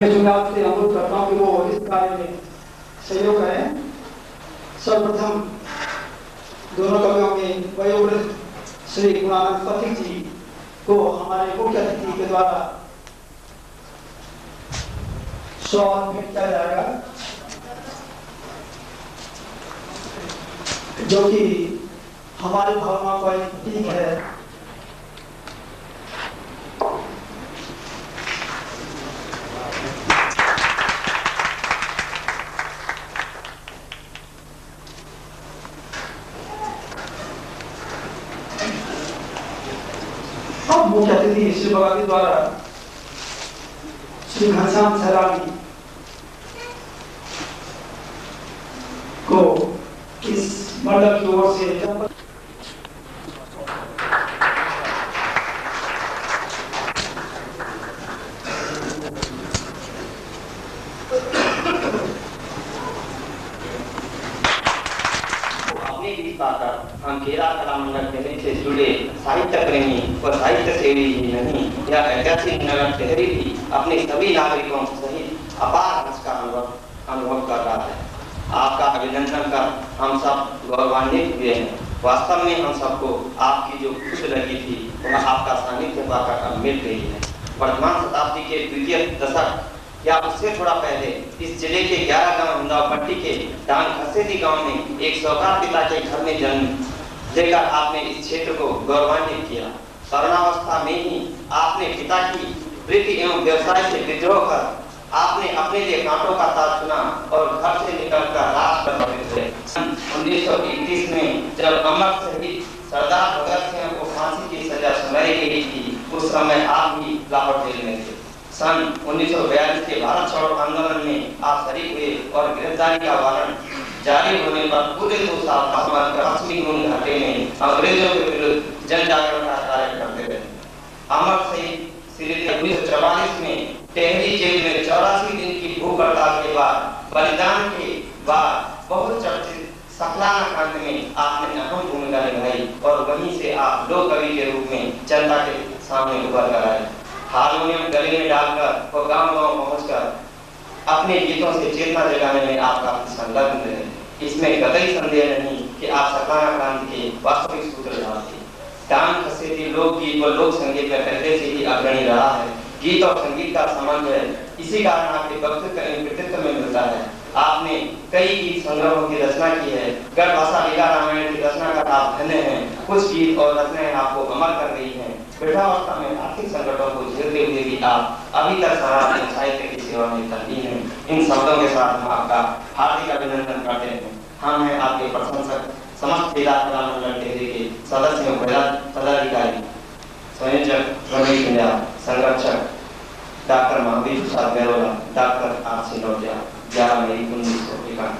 चुनाव से अनुरोध करता हूँ कि वो इस कार्य में सहयोग करें। सर्वप्रथम दोनों कवियों में वयोवृद्ध श्री गुणानंद पथिक जी को हमारे मुख्य अतिथि के द्वारा सवाल भेंट किया जाएगा, जो कि हमारी भावनाओं का एक प्रतीक है। मुख्य अतिथि श्री भगवती द्वारा श्री घनश्याम सैलानी को इस मंडल की ओर से हम केरा कला मंडल से जुड़े साहित्य प्रेमी और साहित्य सेवी ही नहीं, यह ऐतिहासिक नगर शहरी भी अपने सभी नागरिकों सहित अपार हर्ष का अनुभव कर रहा है। आपका अभिनंदन कर हम सब गौरवान्वित हुए हैं। वास्तव में हम सबको आपकी जो खुश लगी थी वह आपका सानिध्य पाकर अब मिल गई है। वर्तमान शताब्दी के द्वितीय दशक या उससे थोड़ा पहले इस जिले के 11 गांव हिंदावपट्टी के डान खसेदी गांव में एक सौकार पिता के घर में जन्म लेकर आपने इस क्षेत्र को गौरवान्वित किया। तरुणावस्था में ही आपने पिता की वृत्ति एवं व्यवसाय से विद्रोह कर आपने अपने लिए कांटों का ताज चुना और घर से निकलकर राष्ट्र समर्पित हुए। 1931 में जब अमर शहीद सरदार भगत सिंह को फांसी की सजा सुनाई गई थी, उस समय आप भी लाहौर जेल में थे। सन 1942 के भारत छोड़ो आंदोलन में आप शरीक हुए और गिरफ्तारी का वारंट जारी होने पर पूरे 2 साल पश्चिमी घाटी में अंग्रेजों के विरुद्ध जन जागरण का कार्य करते रहे। अमर शहीद श्री 1944 में टेहरी जेल में 84 दिन की भूख हड़ताल के बाद बलिदान के बाद बहुत चर्चित सफलाना कांड में आपने अहम भूमिका निभाई और वहीं से आप लोक कवि के रूप में जनता के सामने उभर कर आए। हारमोनियम गले में डालकर और गांव-गांव पहुंचकर अपने गीतों से चेतना जगाने में आप काफी संलग्न रहे। इसमें कतई संदेह नहीं कि आप सफलाना क्रांति के वास्तविक सूत्रधार थे। डान खसेदी लोकगीत और लोक संगीत में पहले से ही अग्रणी रहा है। गीत और संगीत का संबंध है, इसी कारण आपके व्यक्तित्व में मिलता है। आपने कई गीत संग्रहों की रचना की है। गर्भाषा लीला रामायण की रचना कर आप धन्य हैं। कुछ गीत और रचनाएं आपको अमर कर गई हैं। वृद्धावस्था में आर्थिक संकटों को झेलते हुए भी आप अभी तक सनातन साहित्य की सेवा में तल्लीन हैं। इन शब्दों के साथ हम आपका हार्दिक अभिनंदन करते हैं। हम हैं आपके प्रशंसक, समस्त जिला कला मंडल टेहरी के सदस्य पदाधिकारी, संयोजक रमेश इंडिया, संरक्षक doctor Mahavir Prasad Gairola, doctor RC नौटिया। 11 मई 1951।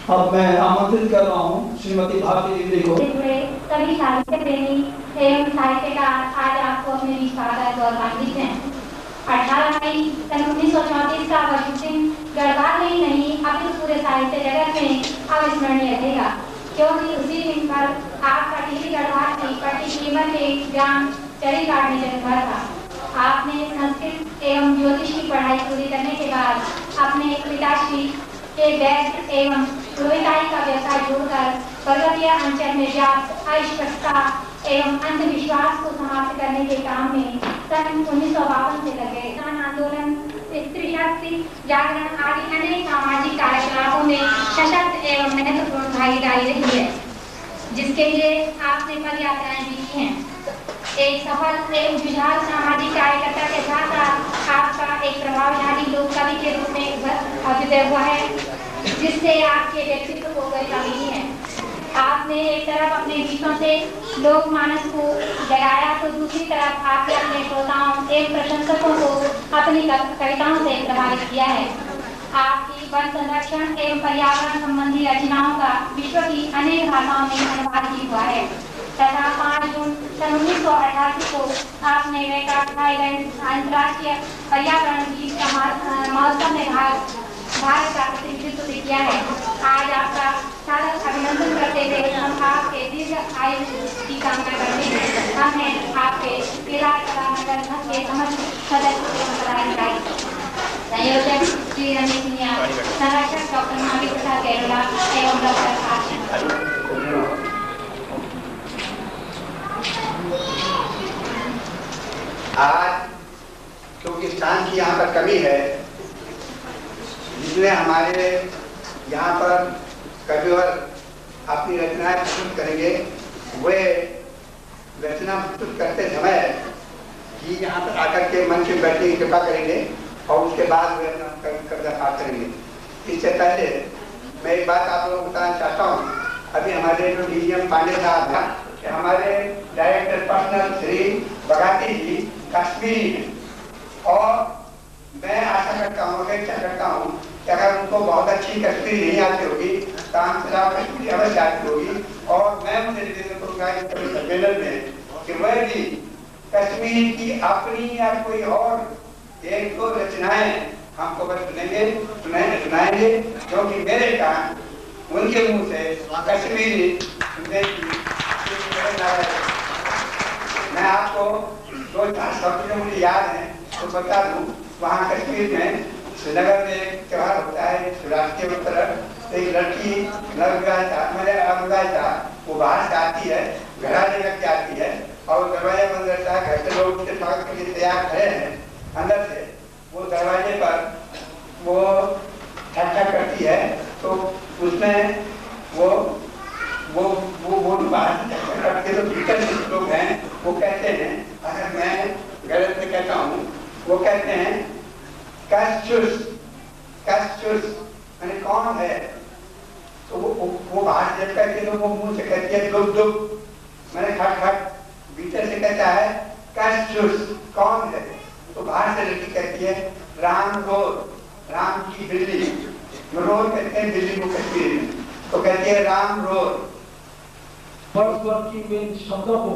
अब मैं आमंत्रित कर रहा हूँ श्रीमती भारती दिग्री को। सभी साहित्य प्रेमी एवं साहित्यकार आज आपको अपने बीच पाकर गौरवान्वित हैं। 18 मई सन 1934 का भगत सिंह गढ़वाल में ही नहीं अपितु पूरे साहित्य जगत में अविस्मरणीय रहेगा, क्योंकि उसी दिन पर आपका टीवी गढ़वाल की पट्टी कीमत के ग्राम चरीघाट में जन्म हुआ था। आपने संस्कृत एवं ज्योतिष की पढ़ाई पूरी करने के बाद अपने पिताश्री के वैद्य एवं पुरोहिताई का व्यवसाय छोड़कर पर्वतीय अंचल में व्याप्त अस्पृश्यता एवं अंधविश्वास को समाप्त करने के काम में सन 1952 से लगे। किसान आंदोलन, स्त्री शक्ति जागरण आदि अनेक सामाजिक कार्यकलापों में सशक्त एवं महत्वपूर्ण भागीदारी रही है, जिसके लिए आपने पद यात्राएं भी की हैं। एक सफल एवं जुझारू सामाजिक कार्यकर्ता के साथ साथ आपका एक प्रभावशाली लोक कवि के रूप में अभ्युदय हुआ है, जिससे आपके व्यक्तित्व को गरिमा मिली है। आपने एक तरफ अपने गीतों से लोक मानस को जगाया, तो दूसरी तरफ आपने अपने श्रोताओं एवं प्रशंसकों को अपनी कविताओं से प्रभावित किया है। आपकी वन संरक्षण एवं पर्यावरण संबंधी रचनाओं का विश्व की अनेक भाषाओं में अनुवाद भी हुआ है तथा 5 जून सन 1988 को आपने थाईलैंड अंतर्राष्ट्रीय पर्यावरण गीत महोत्सव में भाग भारत का प्रतिनिधित्व किया है। आज आपका सादर अभिनंदन करते हुए हम आपके दीर्घ आयु की कामना करते हैं। हम हैं आपके केदार कला मंडल के समस्त सदस्य एवं पदाधिकारी, संयोजक श्री रमेश मिया, संरक्षक डॉक्टर मावी प्रसाद गैरोला एवं डॉक्टर आज क्योंकि स्थान की यहाँ पर कमी है, इसलिए हमारे यहाँ पर कविवर अपनी रचनाएं प्रस्तुत करेंगे। वे रचना प्रस्तुत करते समय कि यहाँ पर आकर के मंच में बैठने की कृपा करेंगे और उसके बाद वे अपना कविता पाठ करेंगे। इससे पहले मैं एक बात आप लोगों को बताना चाहता हूँ। अभी हमारे जो डीजीएम पांडे साहब हैं, हमारे डायरेक्टर पर्सनल श्री बघाती जी कश्मीरी हैं और मैं आशा करता हूँ कि अगर उनको बहुत अच्छी कश्मीरी नहीं आती होगी तो हमसे कश्मीरी अवश्य आती होगी। और मैं उनसे निवेदन करूँगा इस सम्मेलन में कि वह भी कश्मीर की अपनी या कोई और एक दो रचनाएं हमको बस सुनाएंगे, क्योंकि मेरे कान उनके मुंह से कश्मीरी सुनने की। मैं आपको दो चार शब्द जो मुझे याद है तो बता दूं। वहाँ कश्मीर में श्रीनगर में एक त्योहार होता है शिवरात्रि के तरफ। एक लड़की नवविवाहिता वो बाहर से आती है, घड़ा लेकर के आती है और दरवाजा बंद रहता है। घर से लोग उसके स्वागत के लिए तैयार खड़े हैं। अंदर से वो दरवाजे पर वो ठक ठक करती है तो उसमें वो बाहर करके तो भीतर लोग हैं वो कहते हैं, अगर मैं गलत में कहता हूँ, वो कहते हैं कश्चुस मैंने कौन है? तो वो बाहर जब कहते तो वो मुंह से कहती है दुख दुख, मैंने खट खट, भीतर से कहता है कश्चुस कौन है? तो बाहर से लड़की कहती है राम रोर, राम की बिल्ली, रोर कहते हैं बिल्ली को कश्मीरी में, तो कहती है राम रोर। वर्ड्सवर्थ की वे शब्दों को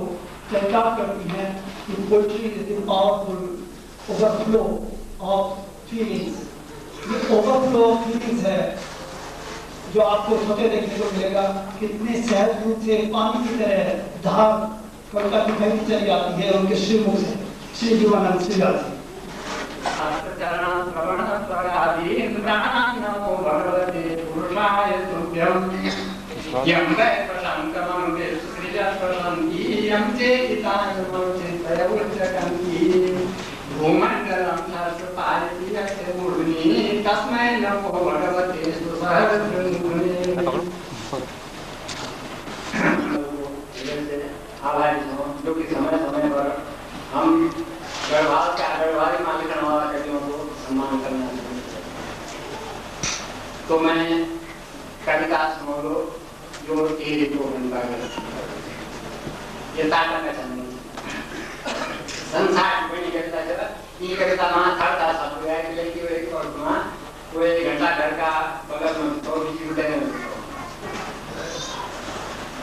चर्चा करती हैं कि poetry is the powerful overflow of feelings. ये ओवरफ्लो ऑफ फीलिंग्स है जो आपको छोटे देखने को मिलेगा। कितने सहज रूप से पानी की तरह धार कविता की बहती चली जाती है उनके श्रीमुख से। श्री जीवानंद श्री राज जो कि समय समय पर हम गढ़वाली मालिकाना वाला कवियों को सम्मान करना चाहिए। तो मैं कविता समोलो जो तेरे को बनता है ये ताका का चलने संसार बड़ी कविता चला। ये कविता वहाँ था सब गया कि लड़की वो एक और वहाँ वो एक घंटा घर का बगल में तो भी जुटे हैं।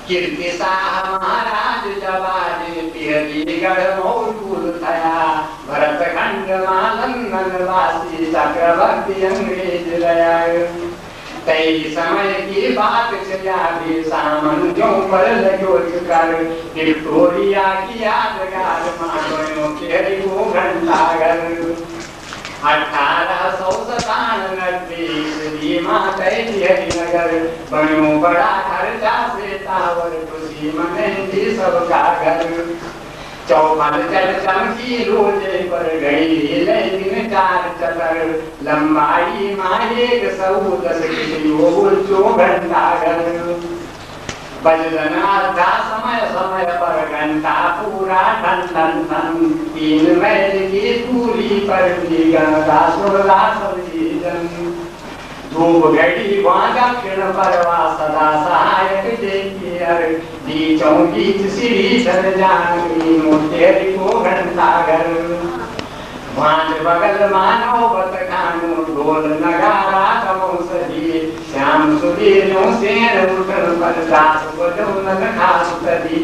कीर्ति शाह महाराज जवाज पिहली गढ़ मौजूद थया भरत खंड मालंगन वासी चक्रवर्ती अंग्रेज लया। कई समय की बात चला भी सामंतों पर लगो कर विक्टोरिया की यादगार मानो केरी को घंटाघर 1897 हरिनगर बनो बड़ा खर्चा से टावर खुशी मनेंगी सबका घर। चौपन चल चमकी रोजे पर गई लेकिन 4 चतर लंबाई माएग 110 किलो घंटाघर। बजदना था समय समय पर घंटा पूरा ठन ठन ठन 3 मैल की दूरी पर भी गंगा सुरला सभी जन। धूप घड़ी वहाँ दक्षिण परवा सदा सहायक देखी हर बीचों बीच श्री धर जानवी मोतेरी को घंटाघर। वहाँ बगल मानो बत खानो ढोल नगारा कमो सजी श्याम सुबीरों से उठन पर दास बजो नग खास तभी।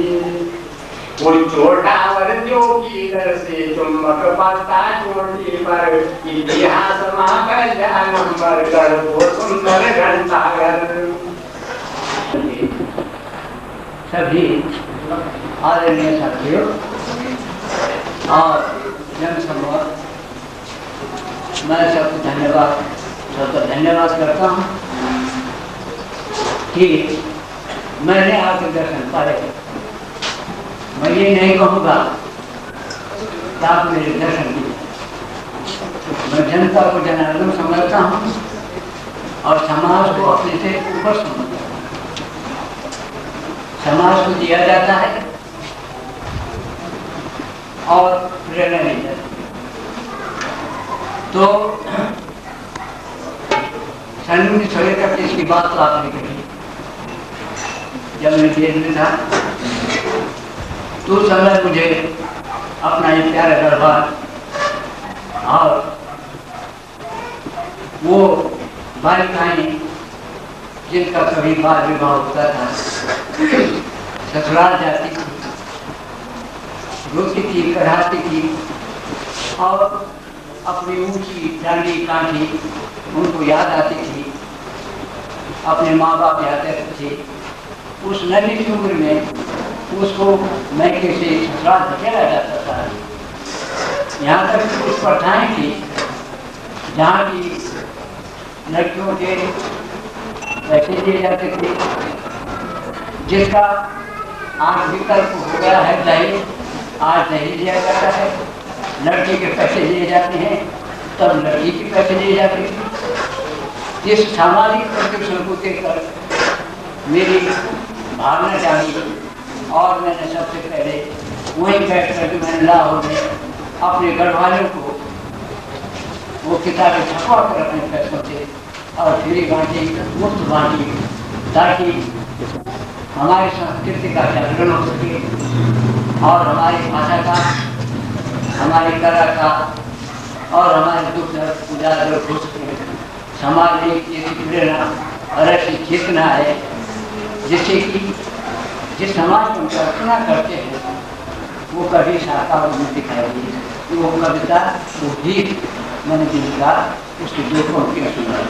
वो चोटावर जोगी दर से चुम्बक पत्ता चोटी पर इतिहास कल्याणंबर कर वो सुंदर घंटाघर। सभी आदरणीय साथियों और जन समूह, मैं सबको धन्यवाद करता हूँ कि मैंने आपके दर्शन पाए। मैं ये नहीं कहूँगा कि आप मेरे दर्शन किए। मैं जनता को जनार्दन समझता हूँ और समाज को अपने से ऊपर समझता हूँ। समाज को दिया जाता है और प्रेरणा दी जाती है। तो सन 1931 की बात तो आपने कही, जब मैं जेल में था तो उस समय मुझे अपना ये प्यारा दरबार और वो बालिकाएं जिनका कभी बाल विवाह होता था ससुराल जाती थी, रोती थी, कराती थी और अपनी ऊंची डांडी कांठी उनको याद आती थी, अपने माँ बाप याद आते थे। उस नन्ही सी उम्र में उसको मैके से ससुराल धकेला जाता था। यहाँ तक कुछ प्रथाएं थी जहाँ की लड़कियों के पैसे दिए जाते थे, जिसका आज विकल्प हो गया है दहेज। आज दहेज दिया जाता है, लड़के के पैसे लिए जाते हैं, तब लड़की के पैसे लिए जाते थे। इस सामाजिक प्रदूषण को देखकर मेरी भावना जागी और मैंने सबसे पहले वहीं बैठ कर के मैंने लाहौर में अपने घरवालों को वो किताबें छपवा कर अपने पैसों से और फ्री बांटी, मुफ्त बांटी, ताकि हमारी संस्कृति का जागरण हो सके और हमारी भाषा का, हमारी कला का और हमारे दुख दर्द उजागर हो सके। समाज में एक ऐसी प्रेरणा और ऐसी चेतना है जिससे कि जिस समाज को कल्पना करते हैं वो कभी साकार में दिखाई दी। वो कविता, वो गीत मैंने भी लिखा, उसकी दो पंक्तियां सुनाई।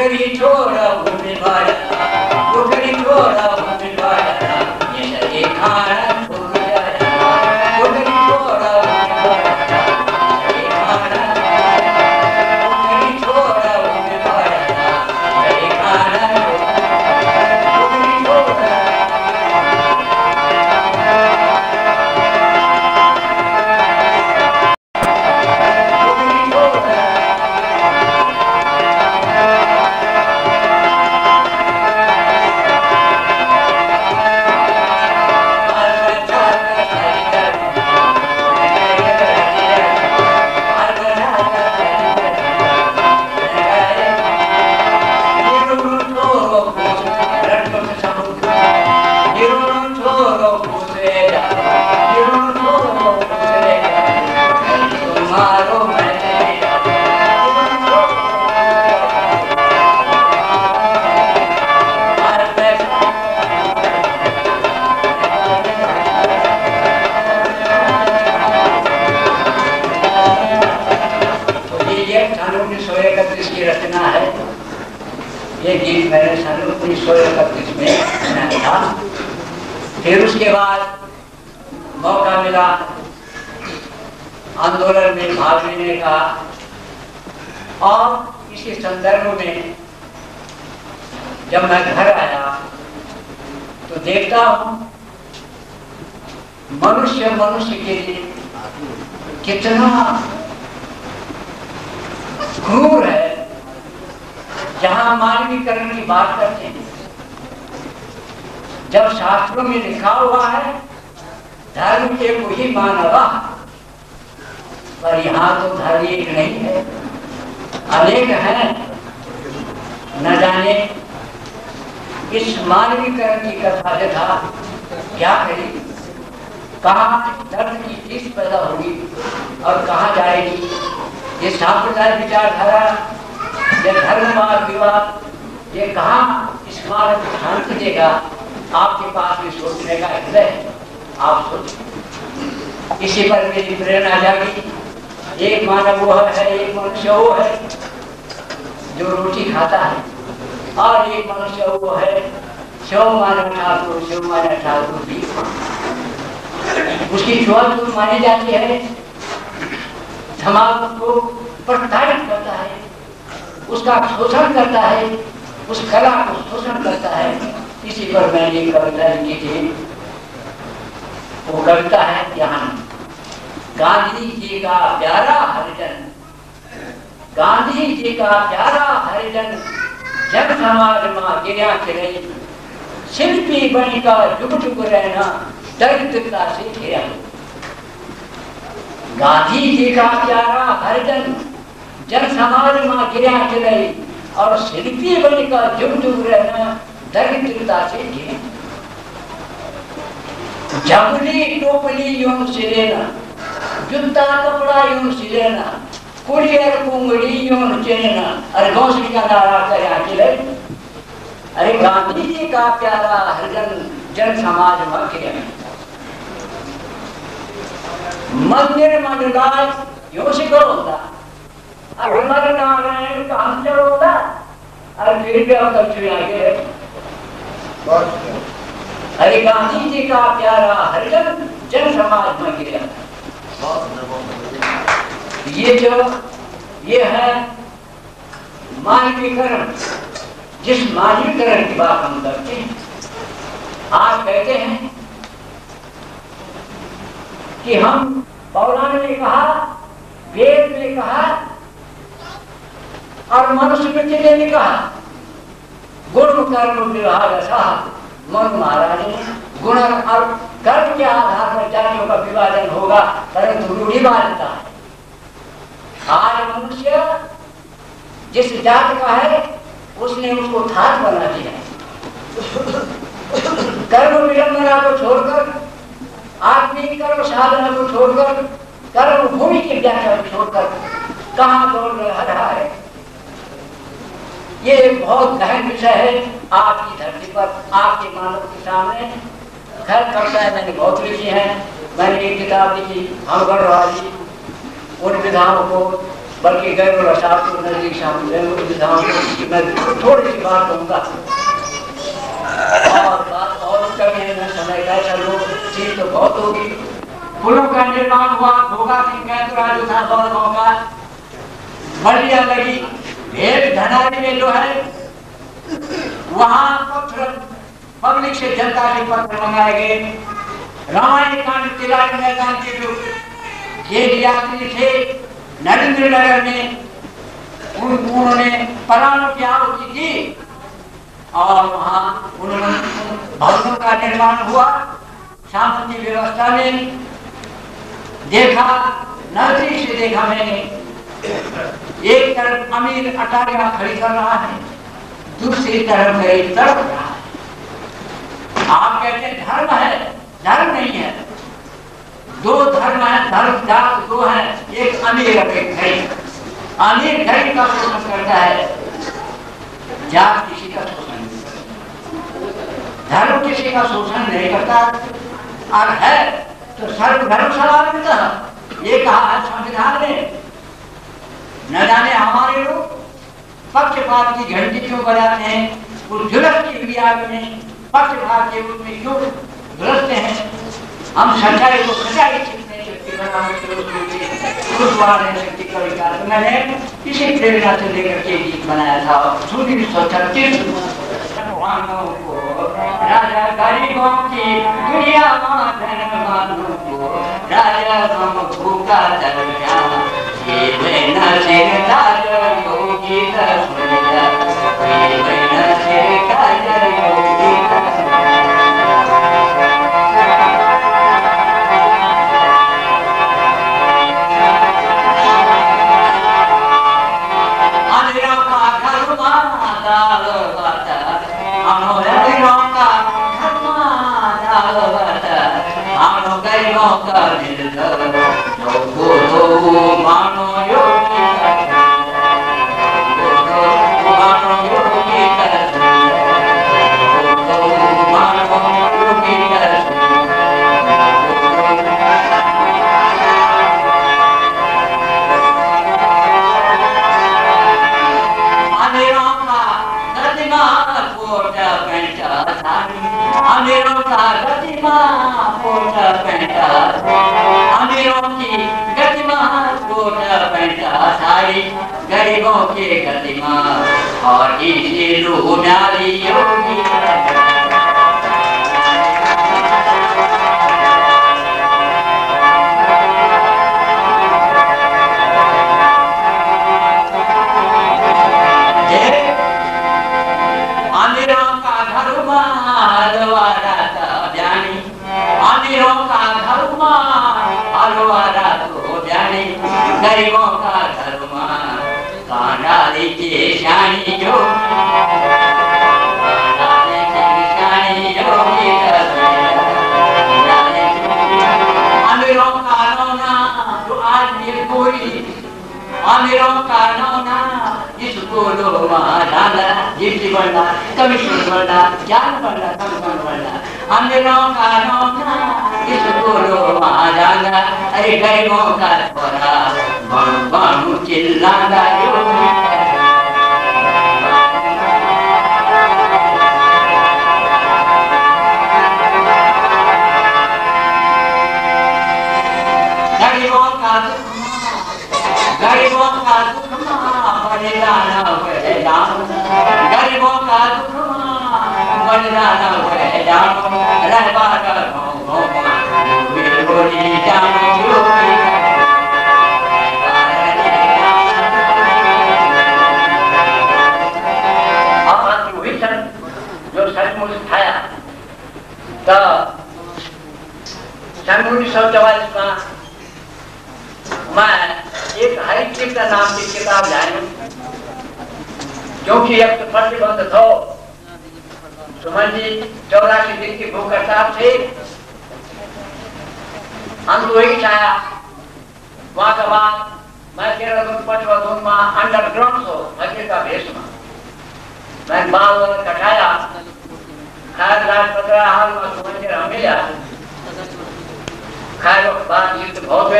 करी छोड़ा घूमे वाला, वो करी छोड़ा घूमे वाला, ये सही खाना छोड़ जाया, वो करी छोड़ा घूमे वाला, सही खाना, वो करी छोड़ा घूमे वाला, सही खाना, वो करी छोड़ा फिर उसके बाद मौका मिला आंदोलन में भाग लेने का, और इसी संदर्भ में जब मैं घर आया तो देखता हूँ मनुष्य मनुष्य के लिए कितना क्रूर है। जहाँ मानवीकरण की बात करते हैं, जब शास्त्रों में लिखा हुआ है धर्म के को ही मानवा, पर यहाँ तो धर्म एक नहीं है, अनेक हैं। न जाने इस मानवीकरण की कथा यथा क्या करी, कहाँ दर्द की चीज पैदा होगी और कहाँ जाएगी। ये सांप्रदायिक विचारधारा, ये धर्मवाद विवाद, ये कहाँ इस मानव को शांति देगा। आपके पास भी सोचने का हृदय, आप सोचें। इसी पर मेरी प्रेरणा जागी। एक मानव वो है, एक मनुष्य वो है जो रोटी खाता है, और एक मनुष्य वो है शिव मानव ठाकुर, शिव मानव ठाकुर भी उसकी छुआछूत मानी जाती है। समाज को प्रताड़ित करता है, उसका शोषण करता है, उस कला को शोषण करता है। इसी पर मैंने एक कविता लिखी थी, वो कविता है यहाँ। गांधी जी का प्यारा हरिजन, गांधी जी का प्यारा हरिजन, जन समाज में गिरा चले, शिल्पी बनिका जुग जुग रहना, दरिद्रता से घिरा। गांधी जी का प्यारा हरिजन, जन समाज में गिरा चले, और शिल्पी बनिका जुग जुग रहना, दरिद्रता से घिरे। जबली टोपली यूं सिलेना, जूता कपड़ा यूं सिलेना, कुड़ियर कुंगड़ी यूं चेना, अरे गौसली का नारा कर आके। अरे गांधी जी का प्यारा हरिजन, जन समाज में घिरे। मंदिर मंडलाय यूं से करोगा, और हमारे नारायण का हम चलोगा, और फिर भी अब तक चुना के। अरे गांधी जी का प्यारा हरिजन, जन समाज में गिरा। ये है मानवीकरण। जिस मानवीकरण की बात हम करते हैं, आज कहते हैं कि हम पौराण ने कहा, वेद ने कहा, और मनुस्मृति ने कहा, गुण कर्म विभाग साह। मन महाराज ने गुण और कर्म के आधार पर जातियों का विभाजन होगा, परंतु रूढ़िवादिता है। आज मनुष्य जिस जात का है, उसने उसको थाट बना दिया। कर्म विडंबना को छोड़कर, आत्मिक कर्म साधना को छोड़कर, कर्म भूमि की व्याख्या को छोड़कर कहाँ दौड़ रहा है। ये एक बहुत गहन विषय है आपकी धरती पर, आपके मानव के सामने। खैर कविताएं मैंने बहुत लिखी हैं। मैंने एक किताब लिखी हम गढ़वाली, उन विधाओं को बल्कि गैर साहब को नजदीक साहब थोड़ी सी बात कहूँगा और बात और कभी है समय का चलो चीज तो बहुत होगी। पुलों का निर्माण हुआ, भोगा सिंह कैंतरा जो था गाँव का, बलिया लगी, भेड़ धनारी में जो है वहाँ पत्र पब्लिक से जनता के पत्र मंगाए गए। रामायण कांड तिलारी मैदान के जो खेल यात्री थे नरेंद्र नगर में उन्होंने प्राणों की आहुति दी और वहाँ उन्होंने भवनों का निर्माण हुआ। सामंती व्यवस्था में देखा, नजदीक से देखा मैंने, एक तरफ अमीर अटारियां खड़ी कर रहा है, दूसरी तरफ गरीब तड़प रहा है। आप कहते हैं धर्म है, धर्म नहीं है। दो धर्म है, धर्म जात दो है, एक अमीर और एक गरीब। अमीर गरीब का शोषण करता है, जात किसी का शोषण नहीं करता, धर्म किसी का शोषण नहीं करता। और है तो सर्वधर्म समानता ये कहा है संविधान में। न जाने हमारे लोग पक्षपात की घंटी क्यों बजाते हैं, उस जुलस की हुई आग में पक्षपात के रूप में क्यों झुलसते हैं। हम सच्चाई को सच्चाई सीखने शक्ति बनाने के शक्ति का विकास। मैंने इसी प्रेरणा से लेकर के गीत बनाया था। 1936 भगवानों को राजा गरीबों की दुनिया धनवानों को राजा हम भूखा दर्जा ये बिना सिर ताज योगी दसुनिया ये बिना सिर ताज योगी गरीबों के गतिमान और इसी लूनाली योगी अमीरों का धर्म हलवारा ज्ञानी अमीरों का धर्म हलवारा तो ज्ञानी गरीबों का धर्म कांडाली के शानी योगी कांडाली के शानी योगी अमीरों का नौना जो आज निर्कोई अमीरों का नौना इसको लो डाला जिप्सी बनना कमिश्नर बनना जान बनना कमिश्नर बनना अमीरों का नौना इसको लो डाला अरे गरीबों का छोरा बाणु चिल्लाना योगी गरीबों का दुख बलिदान गरीबों का दुख बलिदान रहबा जो सचमुच था तो 1944 में मैं एक हरिकृष्ण नाम की किताब जानी क्योंकि अब तो प्रतिबंध था सुमन जी 84 दिन की भूख हड़ताल थे हम तो वही चाहा वहां के बाद मैं 13 में अंडरग्राउंड हो मस्जिद का भेष में मैं बाल कटाया खैर राजपत्र हाल में सुमन जी हम मिला खैर बात बहुत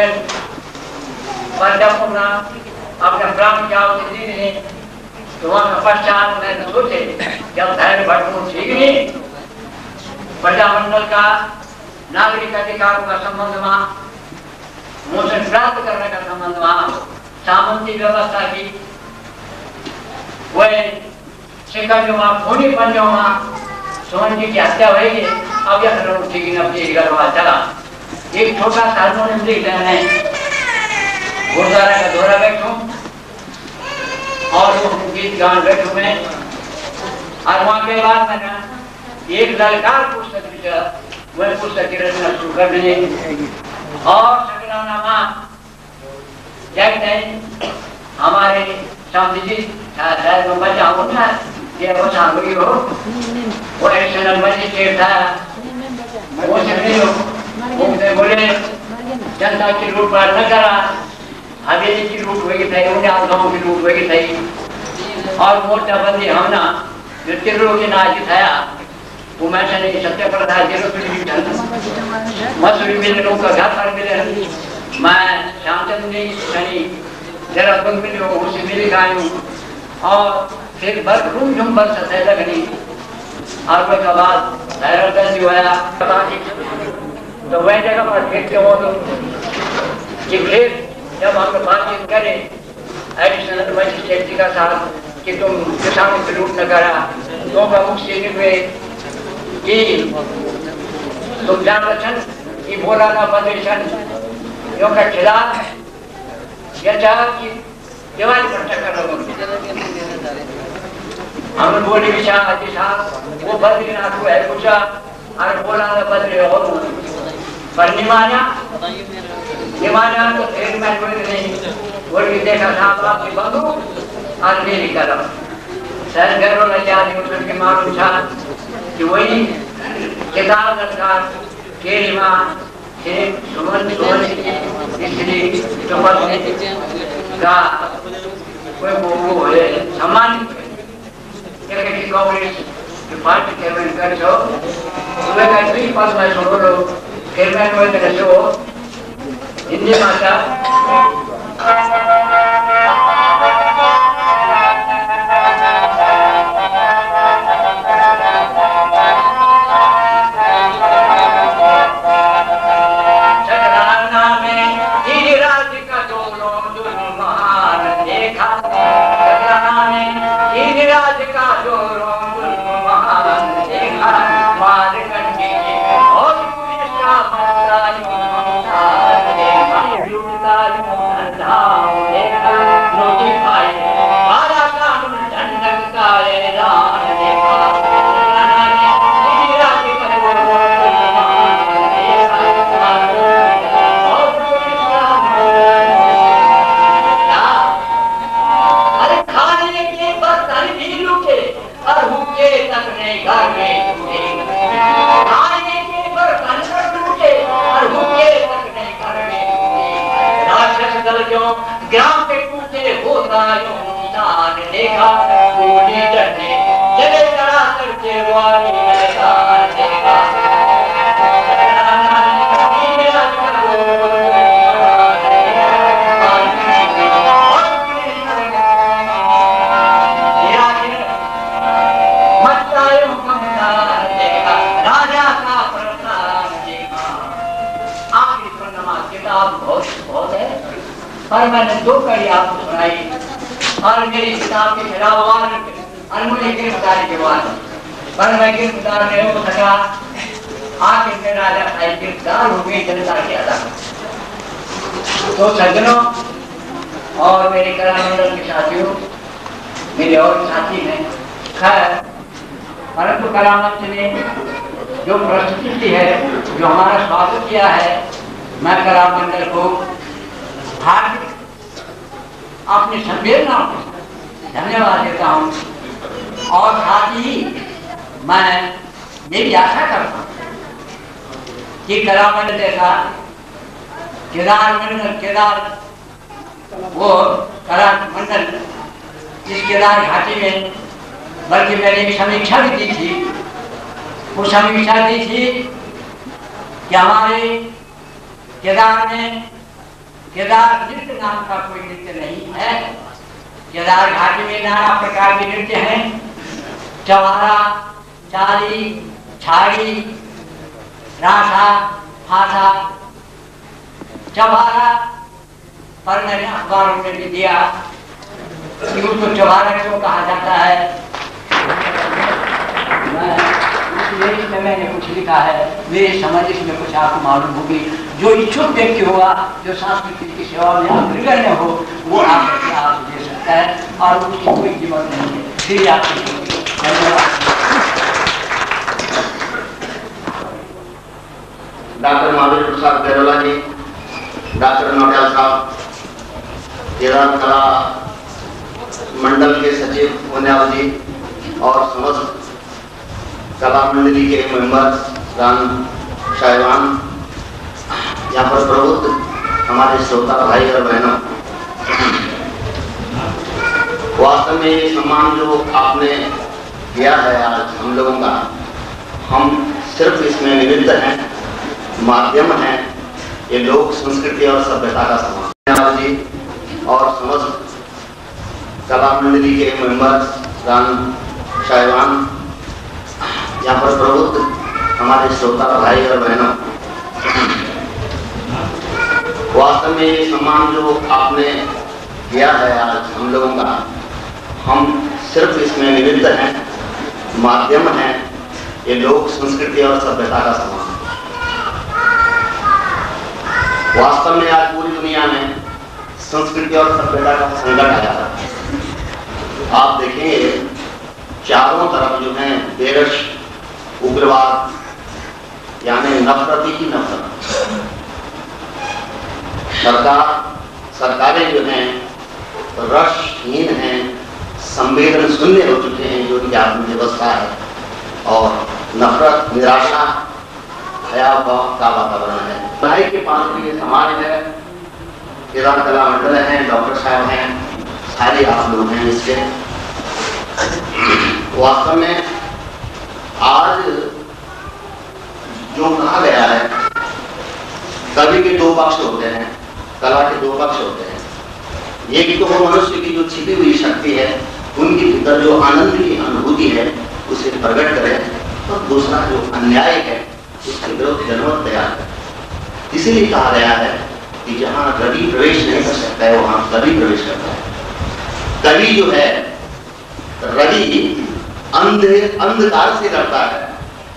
पर जब अपने प्राण की आहुति दी नहीं, तो वहाँ पश्चात मैंने सोचे जब धैर्य भटकूं ठीक नहीं, प्रजामंडल का नागरिक अधिकारों का संबंध वहाँ, मोशन प्राप्त करने का संबंध वहाँ, सामंती व्यवस्था की वह शिखर जो वहाँ खूनी पंजों वहाँ सोहन जी की हत्या होगी। अब यह करो ठीक न ठीक करवा चला। एक छोटा सा हारमोनियम लिख देना है, गुरुद्वारा का दौरा बैठूं और वो गीत गान बैठूं मैं, और वहाँ के बाद मैंने एक ललकार पुस्तक लिखा, वह पुस्तक की रचना शुरू कर दी और सकरानामा जैसे हमारे स्वामी जी शायद मैं बचा होता ये वो सांगरी हो, वो एक्शनल मजिस्ट्रेट था, वो से बोले जनता की लूट पाट न करा, हवेली की लूट हुई थी, उन्हें गाँव की लूट हुई थी और मोर्चा बंदी हमना जो तिरलो के नाच दिखाया वो मैं नहीं सत्य पर था जिलो मसूरी मिलने लोगों का घर पर मिले, मैं श्यामचंद ने शनि जरा तुम मिले उसे मिली गायूं और फिर भरपूर झुम्बर सतह लगनी और उसके बाद हैरत हुआ तो वह जगह पर फिर के वो कि फिर जब हम बातचीत करें एडिशनल मजिस्ट्रेट जी का साथ कि तुम किसानों की लूट न करा, तो का मुख्य निकले कि तुम जान रचन कि बोला ना प्रदर्शन जो का खिलाफ यह चाह कि दिवाली पर चक्कर लगो हमने बोली विचार दिशा वो बद्रीनाथ को है पूछा और बोला ना बद्री और पर निमाना तो फिर मैं कोई नहीं बोली देखा साहब आपकी बंदूक और मेरी कलम सर गर्व लग जाती उठ के मालूम था कि वही किताब सरकार केरी माँ सुमन की का कोई वो है सम्मान की कांग्रेस की पार्टी चेयरमैन कर दो तुम्हें कहती पास में छोड़ो लो चेयरमैन में कर दो हिंदी भाषा ग्राम के टूटे होता यूं देखा गोली चढ़ने जले चढ़ा करके वाली मैदान देखा राजा का प्रताप देखा। आखिरी पन्ना किताब बहुत है पर मैंने दो कड़ी आपको सुनाई और मेरी किताब के खिलाफ अनमोल गिरफ्तारी के बाद पर मैं गिरफ्तार नहीं हो सका। आखिर में राजा साहब गिरफ्तार हो गई जनता के अदा। तो सज्जनों और मेरे कलामंडल के साथियों, मेरे और साथी हैं, खैर परंतु कलामंच ने जो प्रस्तुति की है, जो हमारा स्वागत किया है, मैं कलामंडल को हार्दिक अपनी संवेदनाओं को धन्यवाद देता हूँ और साथ ही मैं यही आशा करता हूँ कि कलामंडल जैसा केदार वो कलामंडल इस केदार घाटी में, बल्कि मैंने एक समीक्षा भी दी थी। वो समीक्षा दी थी कि हमारे केदार में केदार नृत्य नाम का कोई नृत्य नहीं है। केदार घाटी में नाना प्रकार के नृत्य हैं, चवारा, चाली, छाड़ी, राठा, फाथा। चवारा पर मैंने अखबारों में भी दिया कि उसको चवारा क्यों कहा जाता है। मैंने कुछ लिखा है, मेरी समझ इसमें कुछ आपको मालूम होगी। जो इच्छुक व्यक्ति होगा, जो सांस्कृतिक की सेवा में अग्रगण्य हो, वो आप दे सकता है और उसकी कोई कीमत नहीं है। फिर आपकी धन्यवाद। डॉक्टर महावीर प्रसाद बैरोला जी, डॉक्टर नौटियाल साहब, केदार कला मंडल के सचिव पुण्याल जी और समस्त कला मंडली के मेंबर, रान साहिबान, यहाँ पर प्रबुद्ध हमारे श्रोता भाई और बहनों, वास्तव में ये सम्मान जो आपने किया है आज हम लोगों का, हम सिर्फ इसमें निमित्त हैं, माध्यम हैं। ये लोक संस्कृति और सभ्यता का सम्मान जी और समस्त कला मंडली के मेंबर, रान साहिबान, यहाँ पर प्रबुद्ध हमारे श्रोता भाई और बहनों, वास्तव में ये सम्मान जो आपने किया है आज हम लोगों का, हम सिर्फ इसमें निमित्त हैं, माध्यम हैं। ये लोक संस्कृति और सभ्यता का सम्मान। वास्तव में आज पूरी दुनिया में संस्कृति और सभ्यता का संकट आया है। आप देखेंगे चारों तरफ जो है बेरश उग्रवाद, यानी नफरत ही नफरत। सरकारें जो हैं रसहीन हैं, संवेदन शून्य हो चुके हैं, जो कि आत्म व्यवस्था है, और नफरत, निराशा, भयावह का वातावरण है। पढ़ाई के पास में ये समाज है, केदार कला मंडल हैं, डॉक्टर साहब हैं, सारे आप लोग हैं इसके। वास्तव में आज जो कहा गया है, कवि के दो पक्ष होते हैं, कला के दो पक्ष होते हैं। एक तो वो मनुष्य की जो छिपी हुई शक्ति है, उनके भीतर जो आनंद की अनुभूति है, उसे प्रकट करें, और दूसरा जो अन्याय है, उसके विरुद्ध जनमत तैयार करें। इसीलिए कहा गया है कि जहां रवि प्रवेश नहीं कर सकता है, वहां कवि प्रवेश करता है। कवि जो है, रवि अंधकार से लड़ता है,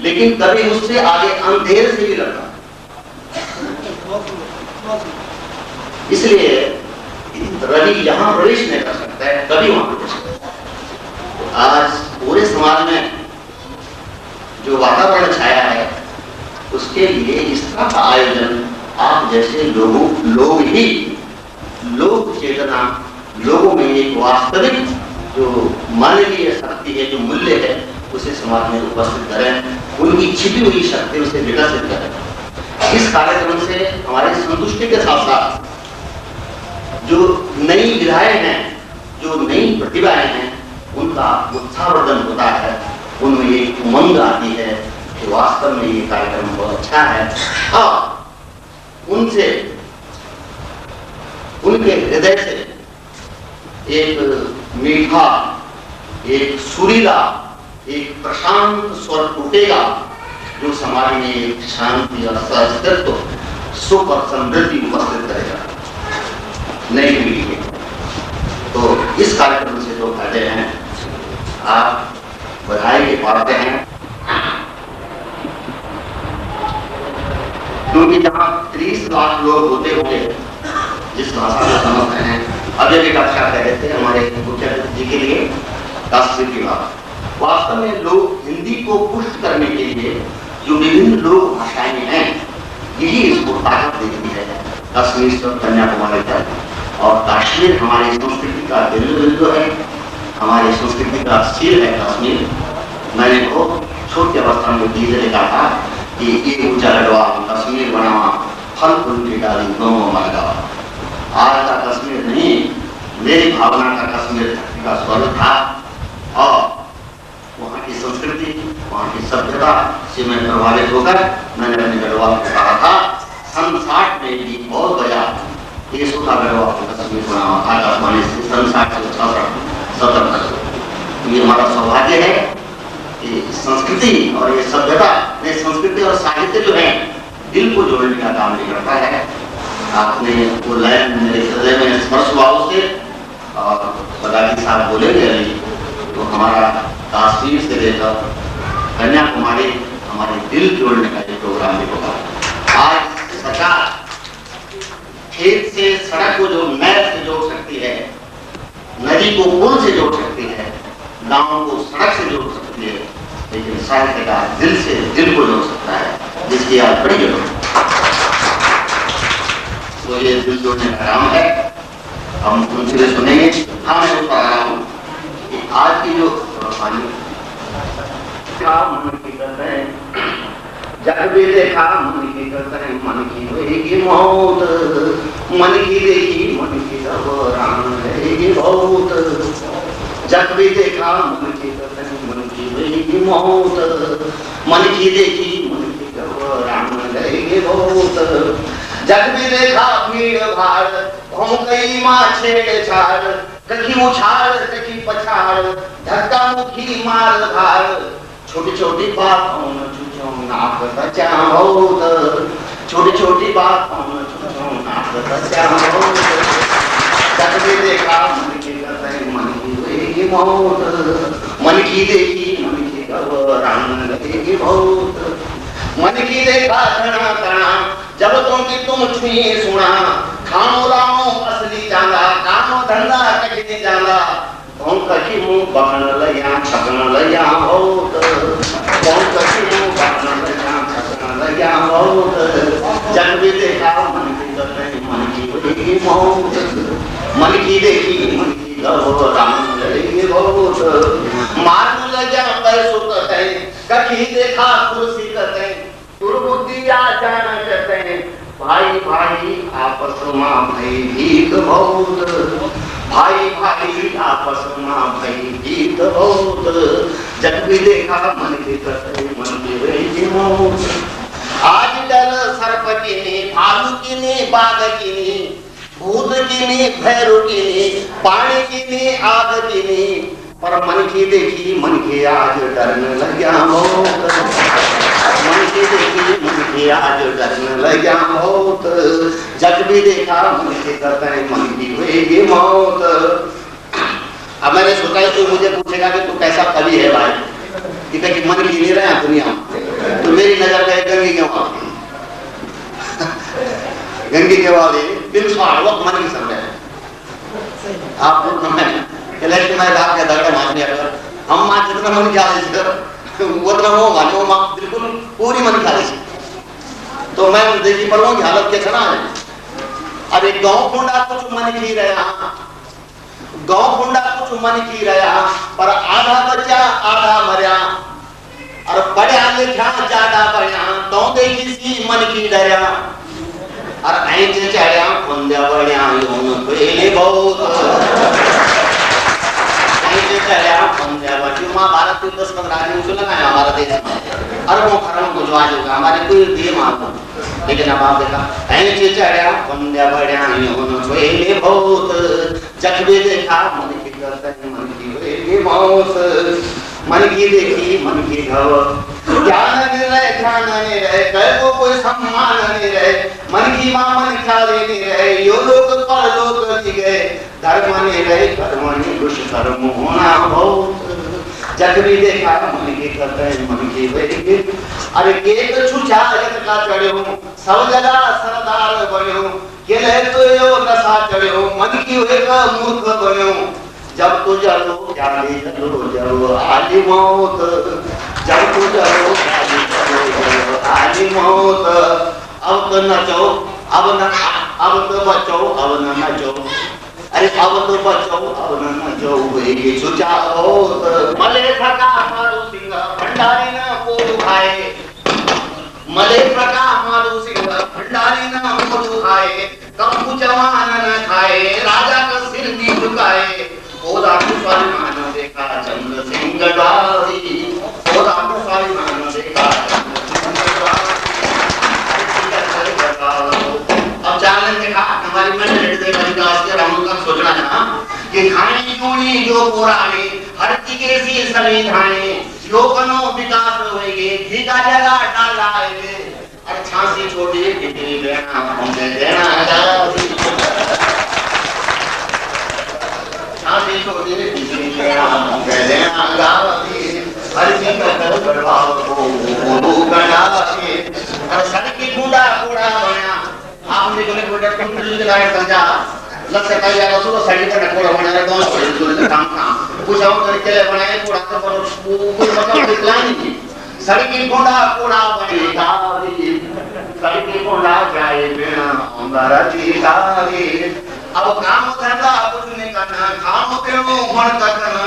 लेकिन कभी उससे आगे अंधेर से भी लड़ता है। इसलिए रवि जहां प्रवेश नहीं कर सकता है, कभी वहां प्रवेश करता है। आज पूरे समाज में जो वातावरण छाया है, उसके लिए इस तरह का आयोजन आप जैसे लोग ही लोक चेतना, लोगों में एक वास्तविक जो मानवीय शक्ति है, जो मूल्य है, उसे समाज में उपस्थित करें, उनकी छिपी हुई शक्ति उसे विकसित करें। इस कार्यक्रम से हमारी संतुष्टि के साथ साथ जो नई विधाएं हैं, जो नई प्रतिभाएं हैं, उनका उत्साहवर्धन होता है, उनमें एक उमंग आती है कि वास्तव में ये कार्यक्रम बहुत अच्छा है, और उनसे, उनके हृदय से एक मीठा, एक सुरीला, एक प्रशांत स्वर टूटेगा, जो समाज में एक शांति और अस्तित्व, सुख और समृद्धि उपस्थित करेगा नई पीढ़ी में। तो इस कार्यक्रम से जो फायदे हैं, आप बधाई के पात्र हैं, क्योंकि जहां 30 लाख लोग होते हुए जिस भाषा को समझते हैं, अभी भी कक्षा कह रहे थे हमारे मुख्य अतिथि जी के लिए कश्मीर की बात। वास्तव में लोग हिंदी को पुष्ट करने के लिए जो विभिन्न लोक भाषाएं हैं, यही इसको ताकत देती है। कश्मीर से कन्याकुमारी तक, और कश्मीर हमारी संस्कृति का बिंदु है, हमारी संस्कृति का सिर है कश्मीर। मैंने बहुत छोटी अवस्था में गीत लिखा था कि ये ऊंचा लड़वा कश्मीर बनावा, फल फूल की डाली दोनों मरगा। आज का कश्मीर नहीं, मेरी भावना का कश्मीर का स्वरूप था, और वहाँ की संस्कृति, वहाँ की सभ्यता से मैं प्रभावित होकर मैंने अपने गढ़वाल को कहा था, सन 60 में भी बहुत बजा ये सुखा गया आपको तस्वीर सुना आकाशवाणी से 67 तक। ये हमारा सौभाग्य है कि संस्कृति और ये सभ्यता ने संस्कृति और साहित्य जो है दिल को जोड़ने का काम नहीं करता है। आपने वो लाइन मेरे हृदय में स्पर्श हुआ उससे, और बदागी साहब बोलेंगे अभी तो हमारा काश्मीर से लेकर कन्याकुमारी हमारे दिल जोड़ने का ये प्रोग्राम भी होगा। आज सरकार खेत से सड़क को जो नहर से जोड़ सकती है, नदी को पुल से जोड़ सकती है, गांव को सड़क से जोड़ सकती है, लेकिन साहित्यकार दिल से दिल को जोड़ सकता है, जिसकी आज बड़ी जरूरत है। तो ये दिल जोड़ने का काम है, हम उनसे सुनेंगे। हाँ, मैं उस पर आ रहा हूँ कि आज की जो जग भी देखा मन की करते मन की होगी मौत, मन की देखी मन की घबरान रहेगी बहुत। जग भी देखा मन की करते मन की होगी मौत, मन की देखी मन की घबरान रहेगी बहुत। जग भी देखा भीड़ भाड़ भौंकई माँ छेड़छाड़, कहीं उछाड़ कहीं पछाड़, धक्का मुक्की मार धार। छोटी छोटी बातों में छुछो नाक बचा बहुत, छोटी छोटी बातों में छुछो नाक बचा बहुत। जग भी देखा मन की करते मन की होगी मौत, मन की देखी मन की घबरान रहेगी बहुत। मन की देखा तना तना जब तुम छुई सुना, खानो लाओ असली जाना काम धंधा कहीं जाना। कौन कहीं मुंह बन लिया छकन लिया बहुत, कौन कहीं मुंह बन लिया छकन लिया बहुत। जग भी देखा मन की करते मन की होगी मौत, मन की देखी मन की घबरान रहेगी बहुत। मार्ग लगा पैसों कहते कहीं देखा कुर्सी कहते, दुर्बुद्धि आ जाना कहते। भाई भाई आपस में भई भीख बहुत, भाई भाई आपस में भई भीख बहुत। जग भी देखा मन की करते मन की होगी मौत। आज डर सर्प की भालू की बाघ की, भूत की भैरू की, पानी की आग की, पर मन की देखी मन की आज डरने लगा बहुत। मन की देखी मन की आज डरने लगा बहुत। जग भी देखा मन की करते मन की होगी मौत। अब मैंने सोचा तो मुझे पूछेगा कि तू कैसा कवि है भाई, कि मन की नहीं रहा दुनिया में, तो मेरी नजर गए गंगी के वहां, गंगी के वाले बिन स्वार वक्त मन की समझ आपको मैं भाग के दर्द मारने अगर हम मां जितना मन ख्याल है उतना वो मानो मां बिल्कुल पूरी मन ख्याल है। तो मैं देखी पर वो हालत के छना है। अरे गांव खुंडा कुछ मन की रहा, गांव खुंडा कुछ मन की रहा, पर आधा बचा आधा मरिया। और पढ़ा लिखा ज्यादा बढ़िया तो देखी सी मन की डरिया। और ऐसे चढ़िया खुंदे बढ़िया यूं पहले बहुत महाभारत के 10-15 दिन सुना है हमारा देश में, अरबों खरबों गुजरात होगा हमारे कोई दिए मारना। लेकिन अब आप देखा ऐसे चढ़िया बंदे बढ़िया यूं बहुत। जग भी देखा मन की करते मन की होगी मौत, मन की देखी मन की घबरान ज्ञान नहीं रहे ध्यान नहीं रहे, कह को कोई सम्मान नहीं रहे। मन की मां मन ख्याली नहीं रहे, यो लोग पर लोग गए। धर्म नहीं रहे कर्म नहीं कुछ कर्म होना बहुत। जग भी देखा मन की करते मन की होगी। अरे एक छुछा जग का चढ़ो सब जगह सरदार बनो, के ले तो यो नशा चढ़ो मन की होगा मूर्ख बनो। जब तू जलो जाली जलो जलो आली मौत, जब तू जलो जाली जलो आली मौत। अब तो नचो अब न अब तो बचो अब न नचो, अरे अब तो बचो अब न नचो ये छुचा बहुत। मले प्रका मारू सिंह भंडारी न को खाए, मले प्रका मारू सिंह भंडारी न को खाए। कब जवान न खाए राजा का सिर भी झुकाए। ओदा कुशल मान देखा चंद्र सिंह गढ़वाली, ओदा कुशल मान देखा चंद्र सिंह गढ़वाली। अब जानने देखा हमारी मंडली पुराणे हर चीजे सी सभी धाने योगनो विकास होएगे घीका जगह डाला है और छांसी छोड़ी कितनी देना हमने देना है छांसी छोड़ी कितनी देना हमने देना गावती हर चीज का प्रभाव को गणावती और सड़की कूड़ा कूड़ा बना आपने कोने कोने कंप्यूटर लगाए समझा लक्ष्य का यार उसको साइड पर कोड़ा बनाया तो उसको काम कुछ और करके बनाए कोड़ा तो पर कोई मतलब डिक्लाइन नहीं सड़की कूड़ा कूड़ा बनेगा सड़की कूड़ा जाए बिना हमारा जीता रे अब काम धंधा कुछ नहीं करना खाओ पियो मन करना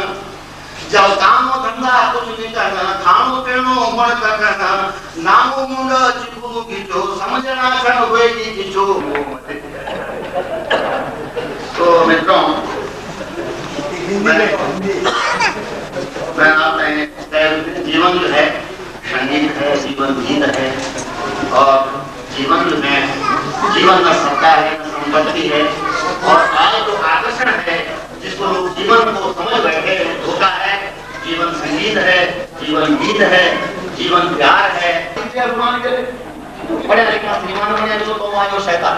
जब काम धंधा कुछ नहीं करना खाओ पियो मन करना नामो मुंडा चिपू की जो समझना क्षण होएगी कि जो तो मित्रों मैं आपने जीवन जो है संगीत है जीवन गीत है और जीवन जो है जीवन का सत्ता है संपत्ति है और आज जो आकर्षण है जिसको लोग जीवन को समझ बैठे धोखा है जीवन संगीत है जीवन गीत है जीवन प्यार है बड़े श्रीमान बने जो आयो शैतान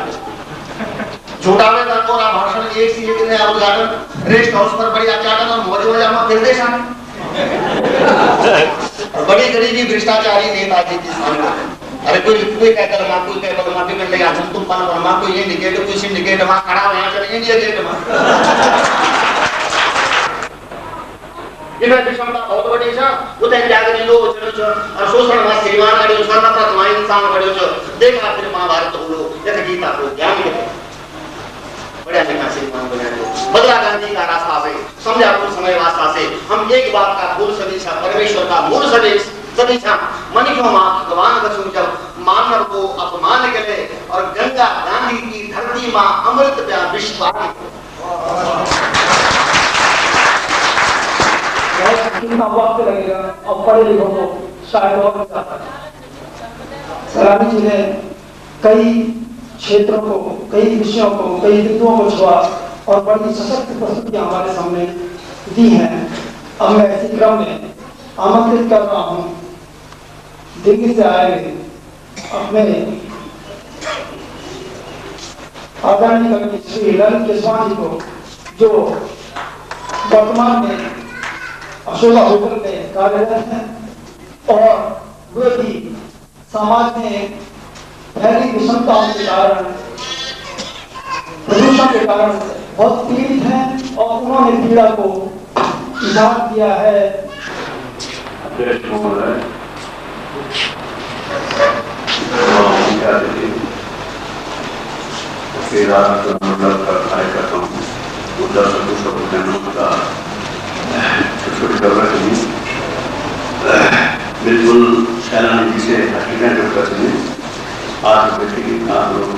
छोटा में तोरा भाषण एक से एक नया उद्घाटन रेस्ट हाउस पर बढ़िया चाटन और मोदी वजह में फिर देशा बड़ी गरीबी भ्रष्टाचारी नेताजी की सामने अरे कोई कहता है कोई कहता है माफी कर लेगा तुम पान पर मां कोई इंडिकेट कोई सिंडिकेट में खड़ा है यहां चले इंडिया गेट में इनमें क्षमता बहुत बड़ी है उते त्याग दिलो चलो और शोषण में श्रीमान करियो सर्वप्रथम इंसान करियो देखा फिर महाभारत बोलो एक गीता को ज्ञान दे बड़ा लिखा श्रीमान बनाए बदला गांधी का रास्ता से समझा कुछ समय वास्ता से हम एक बात का मूल सदिशा परमेश्वर का मूल सदिशा मनुष्यों में भगवान कसम जब मानव को अपमान करे और गंगा गांधी की धरती में अमृत प्या विश्वास कितना वक्त लगेगा और पढ़े लिखों को शायद और सलामी जी ने कई क्षेत्रों को कई विषयों को कई बिंदुओं को छुआ और बड़ी सशक्त प्रस्तुतियां हमारे सामने दी हैं। अब मैं इसी क्रम में आमंत्रित कर रहा हूँ दिल्ली से आए हुए अपने आदरणीय कवि श्री ललित केसवान जी को जो वर्तमान में अशोका होटल में कार्यरत हैं और वे भी समाज में फैली विषमताओं के कारण प्रदूषण के कारण बहुत पीड़ित हैं और उन्होंने पीड़ा को इजहार किया है। बिल्कुल सैलानी जी से हकीकत जो करते हैं आज व्यक्ति आप लोग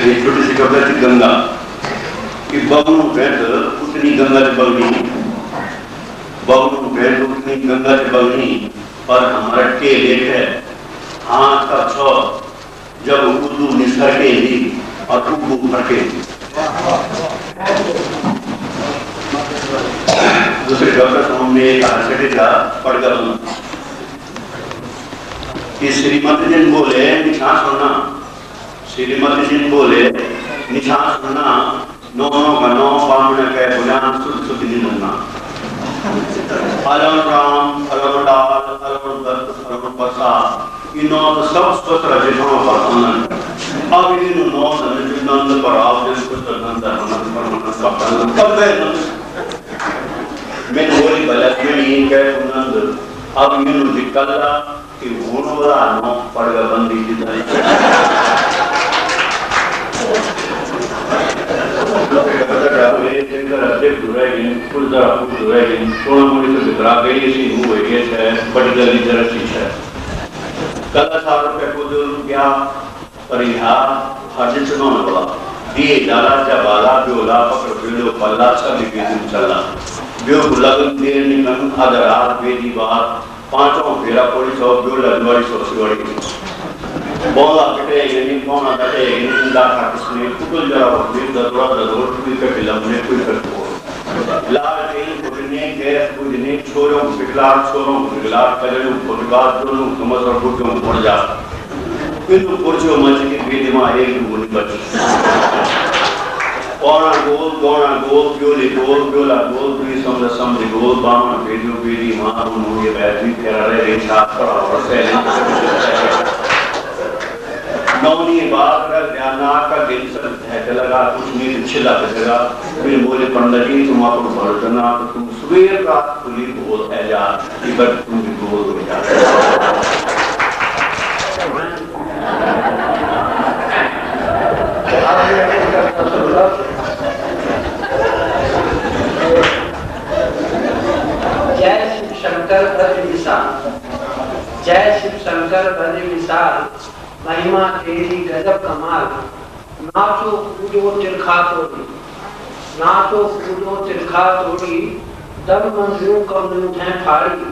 ये छोटी सी कब्र थी गंगा कि बगनों बैठ उतनी गंगा से बगनी बगनों बैठ उतनी गंगा से बगनी और हमारा टे लेट है हाथ का छो जब उर्दू निसरके ली और उर्दू फटे दूसरे डॉक्टर हमने एक आर्सेटे का पड़गा बना कि श्रीमती जी बोले निशान सुनना श्रीमती जी बोले निशान सुनना नौ का नौ बामण के बुलान सुध सुध नहीं सुनना अलम राम अलम डाल अलम दत्त अलम बसा इनो तो सब स्वस्थ रहे जो परमानंद अब इन नौ नंद पर आप जिस कुछ नंद परमानंद का पालन कर दे मैं बोली गलत में नहीं कह पुनंद अब यूं दिक्कला कि वोनो वाला नो पड़गा बंदी की तरह वे तेंगर अध्यक्ष दुराई फुल दुराई थोड़ा मोड़ी से बिगड़ा गई सी हुए ये है बड़ी जल्दी जरा शिक्षा कल साल पे को जो क्या परिहा हर चुनाव वाला ये डाला जबाला ब्योला पकड़ बिलो पल्ला सब दिन चला ब्यो लगन देर निकन आदरात बेदी बात पांचों फेरा पुलिस और ब्यो लड़वाड़ी सोचवाड़ी बोला कटे ये कौन कटे इन दाखा किसने कुल जरा दिन दरवाजा कोई कटे लम्बे कोई करतो लाल तेल कोटने गैस बुझने छोरों पिघला कलरों फुटबात दोनों कमर और बुटों पड़ जा किंतु पुरुषों मच के बेदिमा एक गुण बच गोना गोल प्योला गोल भी समझ गोल बामा बेदी मां उन्होंने बैटरी फेरा रहे रेशा पड़ा और से नौनी बात का ध्यान का दिन सर है लगा कुछ नहीं छिला लगा फिर बोले पंडित जी तुम आप भरतना तुम सवेर रात खुली बोल है जा इधर तुम भी बोल हो जा जय शिव शंकर भज विशाल, जय शिव शंकर भज विशाल, महिमा तेरी गजब कमाल। नाचो कूदो तिरखा तोड़ी, नाचो कूदो तिरखा तोड़ी, दम मंजू कम है फाड़ी,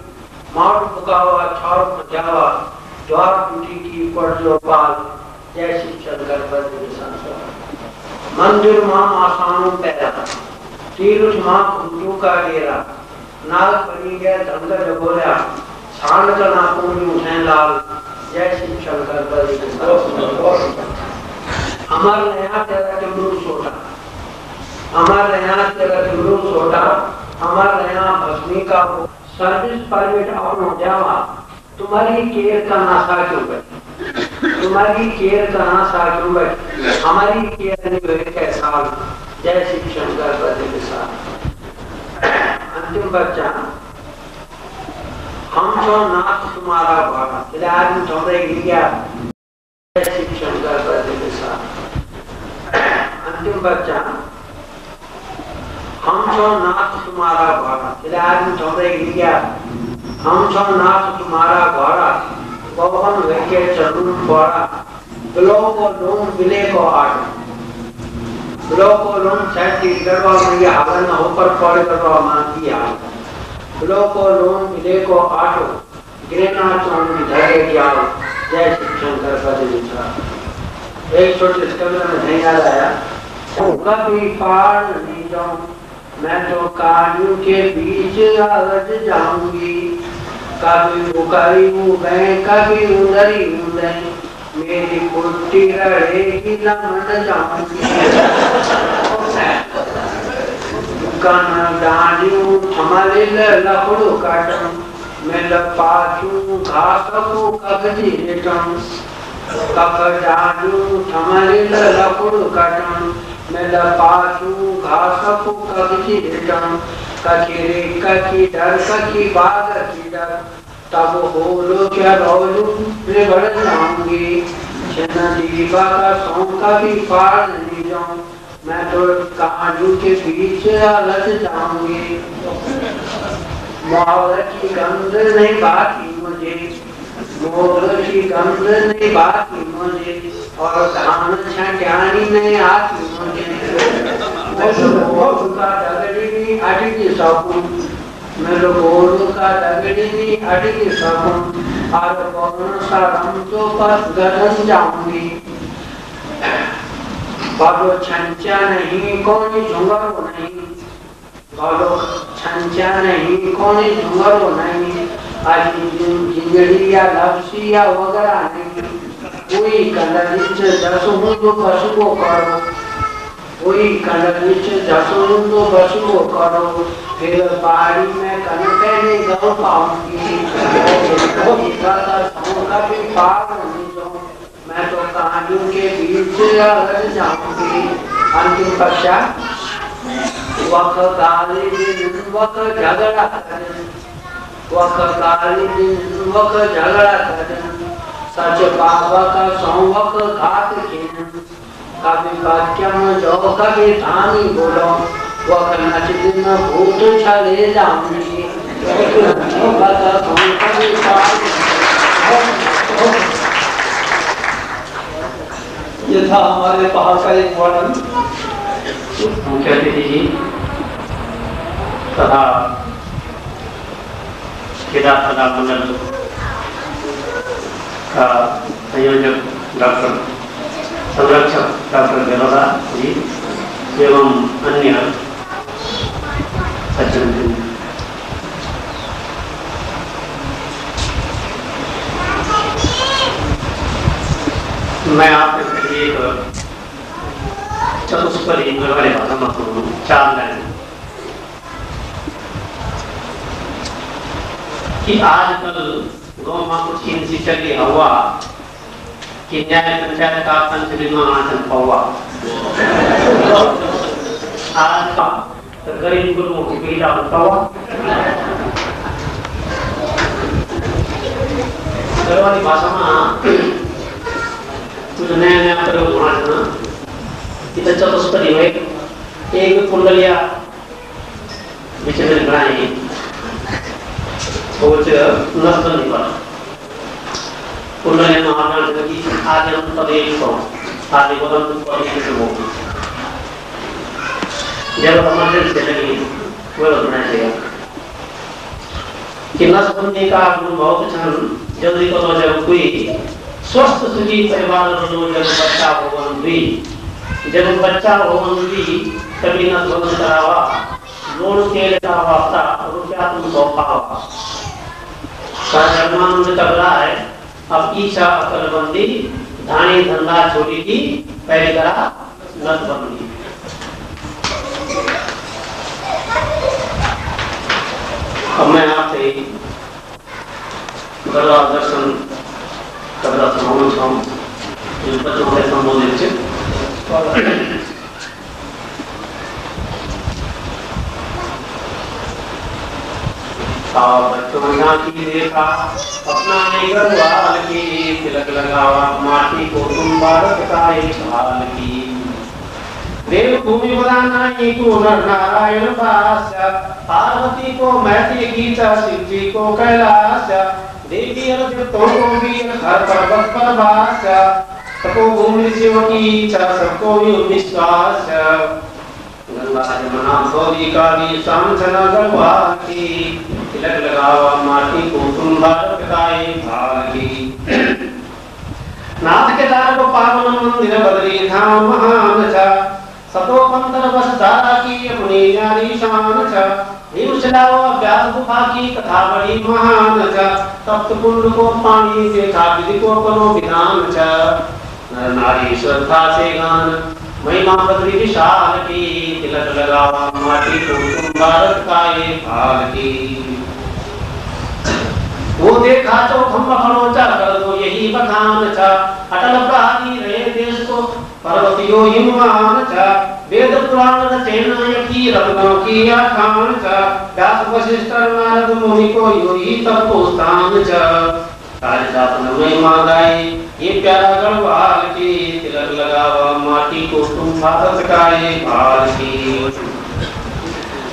मार पुकावा छाड़ मचावा, द्वार टूटी की पड़ जो पाल। जय शिव शंकर भज विशाल। मंदिर मां आसानों पैरा, तीर्थ मां कुंजों का डेरा, नाग बनी गया धंग जगोया, छाण का नापूरी उठे लाल। जय शिव शंकर भज विशाल। अमर नया तेरा टिमरू सोटा, अमर नया तेरा टिमरू सोटा, अमर नया भस्मी का सर्विस परमिट ऑन हो जावा। तुम्हारी केयर का नासा क्यों बैठ, तुम्हारी केयर का नासा क्यों बैठ, हमारी केयर नहीं हुए कैसा। जय शिव शंकर भज विशाल। अंतिम बच्चा हम जो नाथ तुम्हारा भागा इलाज में थोड़े गिरिया। जय शिव शंकर भज विशाल। अंतिम बच्चा हम जो नाथ तुम्हारा भागा इलाज में थोड़े गिरिया, हम जो नाथ तुम्हारा घोड़ा पवन वेके चलूं घोड़ा। बिलो को लूम बिले को आट, बिलो को लूम छठी गरबा मैया हवन में ऊपर पड़े गरबा मांगी आ। बिलो को लूम बिले को आटो, गिरना चोंडी धरे जाओ। जय शिव शंकर भज विशाल। एक छोटे कविता में नहीं याद आया, कभी पार नहीं जाऊं मैं तो कानून के बीच अलझ जाऊंगी। कभी उकरी गए कभी उधरी गए, मेरी पुट्टी रहेगी न मन जाऊंगी। कन डांडियों थमले लकड़ो काटम, मैं लपाचू घास को कगजी लेटम। कक डांडियों थमले लकड़ो काटम, मैं लपाचू घास को कगजी लेटम। कचेरे कची डर कची बाग की डर, तब होलो क्या रोलू रे बढ़ जाऊंगी। छना दीवा का सौं का भी पार नहीं जाऊं, मैं तो कहानियों के बीच अलझ जाऊंगी। मोहर की गंध नहीं बाकी मुझे, मोहर की गंध नहीं बाकी मुझे, और धान छानी नहीं आती मुझे। का डगड़ी भी अटकी सकूं, मेरे गोलू का डगड़ी भी अटकी सकूं, और कौन सा रम तो पर गगन जाऊंगी। बालो छंचा नहीं कोनी झुंगरो नहीं, बालो छंचा नहीं कोनी झुंगरो नहीं। आज जिंगड़ी या लपसी या वगैरह नहीं, कोई कलरिच दसों तो बस को करो, कोई कलरिच दसों तो बस को करो। फिर पहाड़ी में कनके नहीं गौ पाऊंगी, का भी पार नहीं जाऊं, मैं तो कहानियों के बीच अलझ जाऊंगी। अंतिम बच्चा वक गाली दिन वक झगड़ा करें, वक गाली दिन वक झगड़ा करें। सच बाबा का सौवक घात खेन, कभी वाक्यम जो कभी धानी बोलो। वक नच दिन भूत चले जाऊंगी, कभी ये था हमारे पहाड़ का एक वर्णन। मुख्य अतिथि जी तथा केदार कला मंडल का संयोजक डॉक्टर संरक्षक डॉक्टर बेलोरा जी एवं अन्य सज्जन। मैं आपके पहले एक चतुष्पदी वाले भाषा में कहूँ, 4 लाइन कि आजकल गाँव में कुछ हिंसी चली हवा कि न्याय पंचायत का पंचविमानाचन पौवा आज का गरीब गुरुओं की पीड़ा पौवा गरवाली भाषा में कुछ नया नया प्रयोग होना चाहिए। इधर चतुष्पदी में एक कुंडलिया विचरण बनाए सोच नष्ट नहीं पड़ा कुंडलिया में आना चाहिए। आज हम तब एक को आज को हम तो एक से वो जब हमारे से लगी वो बनाना चाहिए कि नष्ट बनने का बहुत क्षण जल्दी को तो जब कोई स्वस्थ सुखी परिवार में जब बच्चा होवन भी जब बच्चा होवन भी कभी न भवन करावा लोन के लेता वापता रुपया तुम सौ पावा कर्मान में तब रहा है। अब इच्छा अकलबंदी धानी धंधा छोड़ी की पहले करा नत बंदी। अब मैं आपसे गरवा दर्शन कबरा समावन छाऊं जिन बच्चों के संबोधित है बच्चों यहाँ की देखा अपना गढ़वाल की तिलक लगावा माटी को तुम भारत का एक हाल की देव भूमि बनाना ये को नारायण भाष्य पार्वती को मैत्री गीता शिव जी को कैलाश देवी अर्जुन को भी हर पर्वत पर वास सबको भूमि शिव की इच्छा सबको विश्वास गंगा जमुना गौरी काली सांझना गढ़वाल की तिलक लगावा माटी को तुम भारत का एक भाग की नाथ के द्वार को पावन मंदिर बदरी धाम महान छ सतो पंतर बस धारा की अपनी न्यारी शान छ भीम चलाओ व्यास गुफा की कथा बड़ी महान छ तप्त कुंड को पानी देखा विधि को करो विधान छ नर नारी श्रद्धा से गान महिमा बद्री विशाल की तिलक लगावा माटी को तुम भारत का एक भाग की वो देखा तो खम्बा खड़ोचा कर दो यही बखान था अटल प्रहरी रहे देश को पर्वतियों हिमवान था वेद पुराण रचे नायकी रत्नों की आखान था व्यास वशिष्ठ नारद मुनि को योगी तब को स्थान था कालिदास ने महिमा गाई ये प्यारा गढ़वाल की तिलक लगावा माटी को तुम भारत का एक भाग की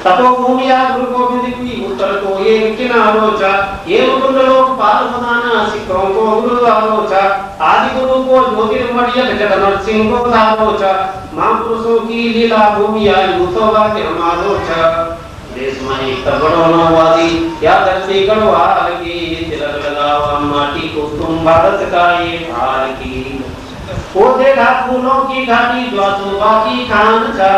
तपो भूमिया गुरु गोविंद की उत्तर को एक किनारो चा ये कुंडलों पाल बनाना सिखों को गुरु आरोचा आदि गुरु को ज्योतिर्मय जगत नरसिंह को धारो चा महापुरुषों की लीला भूमिया युतोवा के हमारो चा देश में एक बड़ो नवादी या धरती गढ़वाल की तिलक लगावा माटी को तुम भारत का एक भाग की वो देखा फूलों की घाटी ज्वासुबा की खान था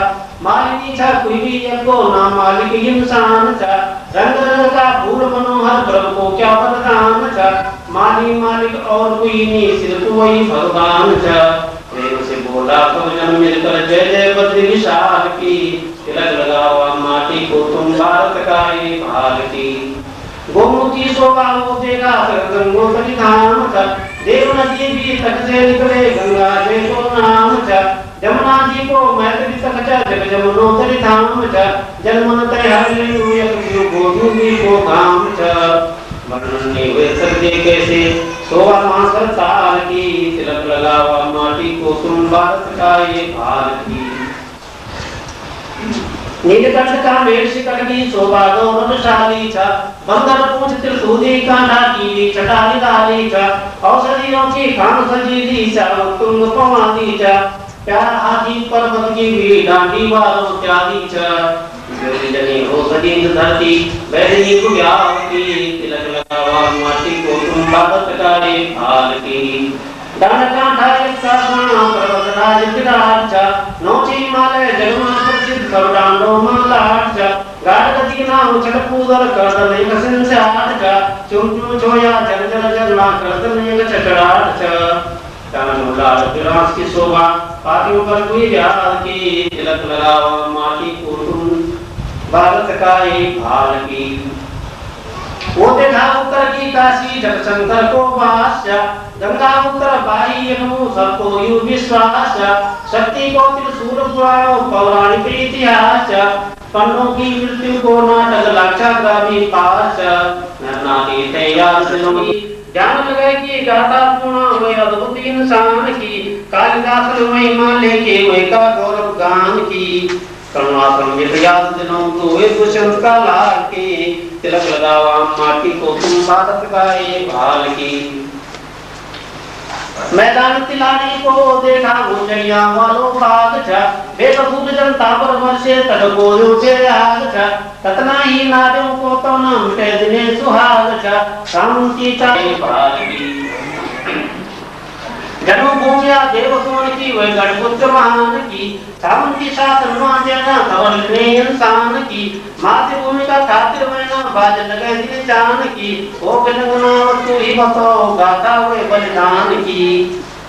मालिनी था कोई भी को ना मालिक इंसान था रंग रंग का फूल मनोहर प्रभु को क्या वरदान था माली मालिक और कोई नहीं सिर्फ वही भगवान था प्रेम से बोला सब जन मिलकर जय जय बद्री विशाल की तिलक लगावा माटी को तुम भारत का एक भाग की गोमुखी शोभा वो देखा गंगोत्री धाम था देव नदी भी तट से निकले गंगा जी को नाम था जमुना जी को मैत्री तक जग जमुनोत्री धाम था जलमन तय हर ले गोधूली को धाम था वर्णन नहीं हुए सकते कैसे शोभा मासर ताल की तिलक लगावा माटी को तुम भारत का एक भाग की नीलकंठ का मेघ शिखर की शोभा गौरवशाली था बंदर पूछ त्रिशूली कांटा की चटाली डाली था औषधियों की खान सजीली सा तुंग पवानी था प्यारा हाथी पर्वत की भी डांडी वालों त्यागी था जनी हो सजीन धरती बैरनी को की तिलक लगावा माटी को तुम भारत का एक भाग की दंडकांठायक पर्वतराज विराट नौची मालय जगमा प्रसिद्ध खवडांडो मालाट गाड़गति नाम चढ़पूदर करदल एक संसार चुम चुम छोया जल जल जलना करदल एक चकराट तानुलाल विराट की शोभा पातियों पर कोई व्याध की तिलक लगावा माटी को तुम भारत का एक भाल की वो देखा उत्तर की काशी जब शंकर को वास गंगा उत्तर बाई यमु सबको यु विश्वास शक्ति को त्रिशूल पुराण पौराणिक इतिहास पन्नों की मृत्यु को नाटक लाक्षाग्रामी पास नाटी तैयार सुनोगी ज्ञान लगे की गाथा पूर्ण हुए अद्भुत इंसान की कालिदास महिमा लेके हुए का गौरव गान की करुणाक्रम याद दिनों तो एक दुष्यंत का लाल की तिलक लगावा माटी को तुम भारत का ये भाल की मैदान तिलानी को देखा मुझैया वालों भाग था बेकसूर जनता पर वर्षे तक गोयों से आग था कतना ही नारियों को तो न मिटे दिने सुहाग था सामंती चाहे भाल की जन्मभूमिया देवसोन की वह गणपुत्र महान की सामंती शासन मांजना कवल ने इंसान की मातृभूमि का खातिर मैना बाज लगे दिल जान की ओ बिलगना तू ही बताओ गाता हुए बलिदान की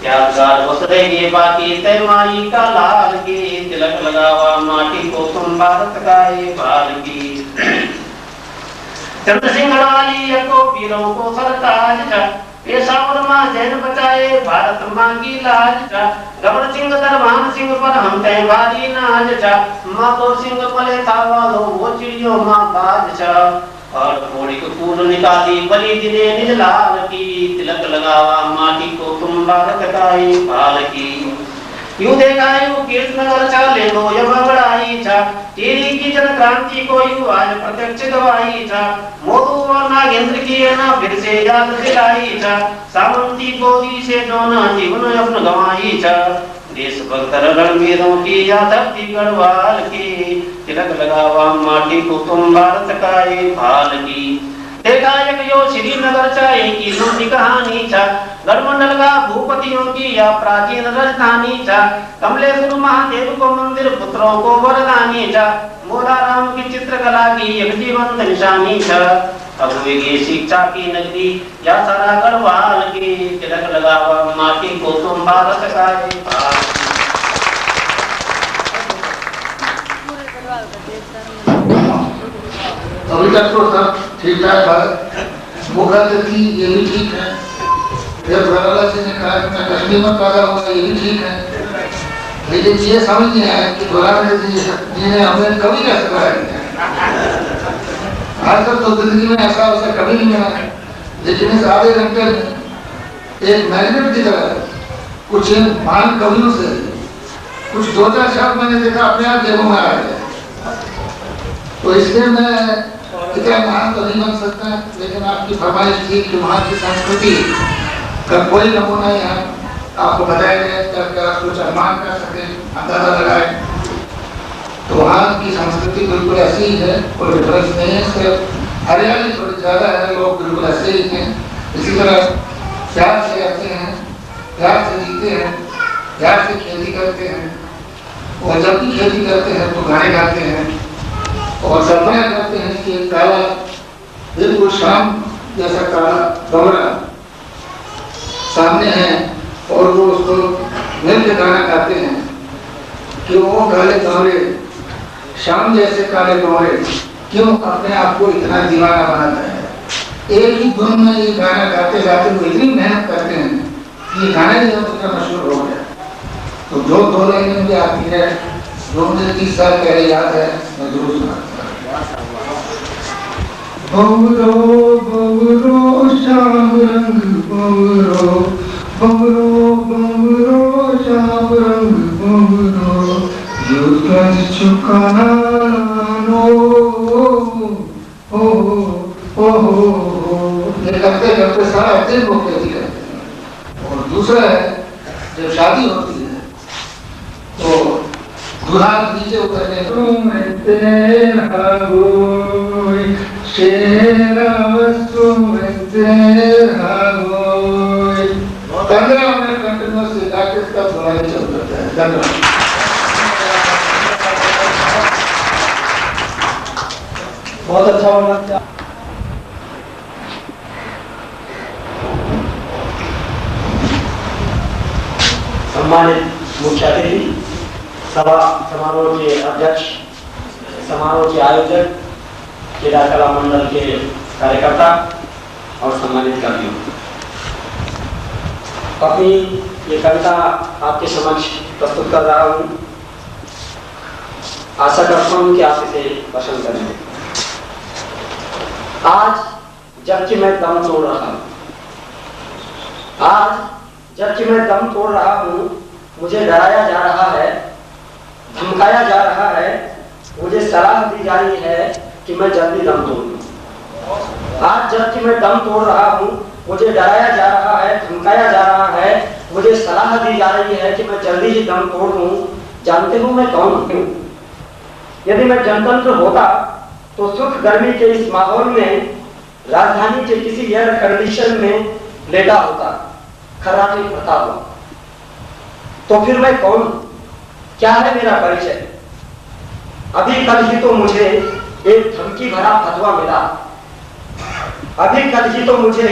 यादगार बस रहेगी बाकी तय माई का लाल की तिलक लगावा माटी को तुम भारत का ये भाल की चंद्र सिंह वाली को पीरों को सरताज पेशावर मां जैन बचाए भारत मां की लाज गबर सिंह दरबान सिंह पर हम तय बारी नाज मां तो सिंह पले था वालो वो चिड़ियों मां बाज और थोड़ी को पूर्ण निकाली बलि दिने निज लाल की तिलक लगावा माटी को तुम भारत का ही भाल की यू देखा यू कीर्तनगर चले लो ये बड़ाई था तेरी की जन क्रांति को यू आज प्रत्यक्ष गवाही था मोदू और नागेंद्र की ना फिर से याद दिलाई था सामंती गोदी से जो ना जीवन अपना गवाही था देशभक्त रणवीरों की याद धरती गढ़वाल की तिलक लगावा माटी को तुम भारत का ये भाल की देखा एक यो श्रीनगर चाहे की लंबी कहानी था गढ़मंडल का भूपतियों की या प्राचीन राजधानी था कमलेश्वर महादेव को मंदिर पुत्रों को वरदानी था मोला राम की चित्रकला की एक जीवंत निशानी था अब की शिक्षा की नगरी या सारा गढ़वाल की तिलक लगावा माटी को तुम भारत का अभी तक तो सब ठीक ठाक था वो कहते थी ये भी ठीक है फिर भरला जी ने कहा कि मैं कश्मीर में पैदा हुआ ये भी ठीक है लेकिन ये समझ नहीं आया कि भरला जी ने हमें कभी कैसे कराया आज तक तो जिंदगी में ऐसा वैसा कभी नहीं मिला लेकिन इस आधे घंटे में एक मैग्नेट की तरह कुछ महान कवियों से कुछ 2-4 शब्द मैंने देखा अपने आप जेबों में आ गया तो इसलिए मैं इतना महान तो नहीं बन सकता लेकिन आपकी फरमाइश थी कि वहाँ की संस्कृति का कोई नमूना यहाँ आपको बताया गया ताकि आप कुछ अनुमान कर सके अंदाजा लगाए तो वहाँ की संस्कृति बिल्कुल ऐसी ही है कोई डिफरेंस नहीं है सिर्फ हरियाली थोड़ी ज़्यादा है लोग बिल्कुल ऐसे ही हैं इसी तरह प्यार से रहते हैं प्यार से जीते हैं प्यार से खेती करते हैं और जब भी खेती करते हैं तो गाने गाते हैं और कल्पना करते हैं कि काला बिल्कुल शाम जैसा काला कमरा सामने है और वो उसको मिलकर गाना गाते हैं कि वो काले कमरे शाम जैसे काले कमरे क्यों अपने आप को इतना दीवाना बनाता है एक ही धुन में ये गाना गाते गाते वो इतनी मेहनत करते हैं कि ये गाना ही उतना मशहूर हो गया तो जो 2 लाइनें मुझे आती है जो मुझे 30 साल पहले याद है मैं जरूर सुनाता बबरो बबरो श्याम रंग बबरो बबरो बबरो श्याम रंग बबरो जो तज चुकाना नो ओ ये करते करते सारा दिन वो खेती करते हैं और दूसरा है जब शादी होती है तो दूल्हा नीचे उतरने मिनट सम्मानित मुख्य अतिथि, सभा समारोह के अध्यक्ष, समारोह के आयोजक, क्रीड़ा कला मंडल के कार्यकर्ता और सम्मानित कवियों, अपनी ये कविता आपके समक्ष प्रस्तुत कर रहा हूँ। आशा करता हूँ कि आप इसे पसंद करेंगे। आज जबकि मैं दम तोड़ रहा हूँ, आज जबकि मैं दम तोड़ रहा हूँ, मुझे डराया जा रहा है, धमकाया जा रहा है, मुझे सलाह दी जा रही है कि मैं जल्दी दम तोड़ लूं। आज जबकि मैं दम तोड़ रहा हूँ, मुझे डराया जा रहा है, धमकाया जा रहा है, मुझे सलाह दी जा रही है कि मैं जल्दी ही दम तोड़ लूं। जानते हो मैं कौन हूँ? यदि मैं जनतंत्र होता तो सुख गर्मी के इस माहौल में राजधानी के किसी एयर कंडीशन में लेटा होता, खर्राटे करता हुआ। तो फिर मैं कौन? क्या है मेरा परिचय? अभी कल ही तो मुझे एक धमकी भरा फतवा मिला, अभी कल ही तो मुझे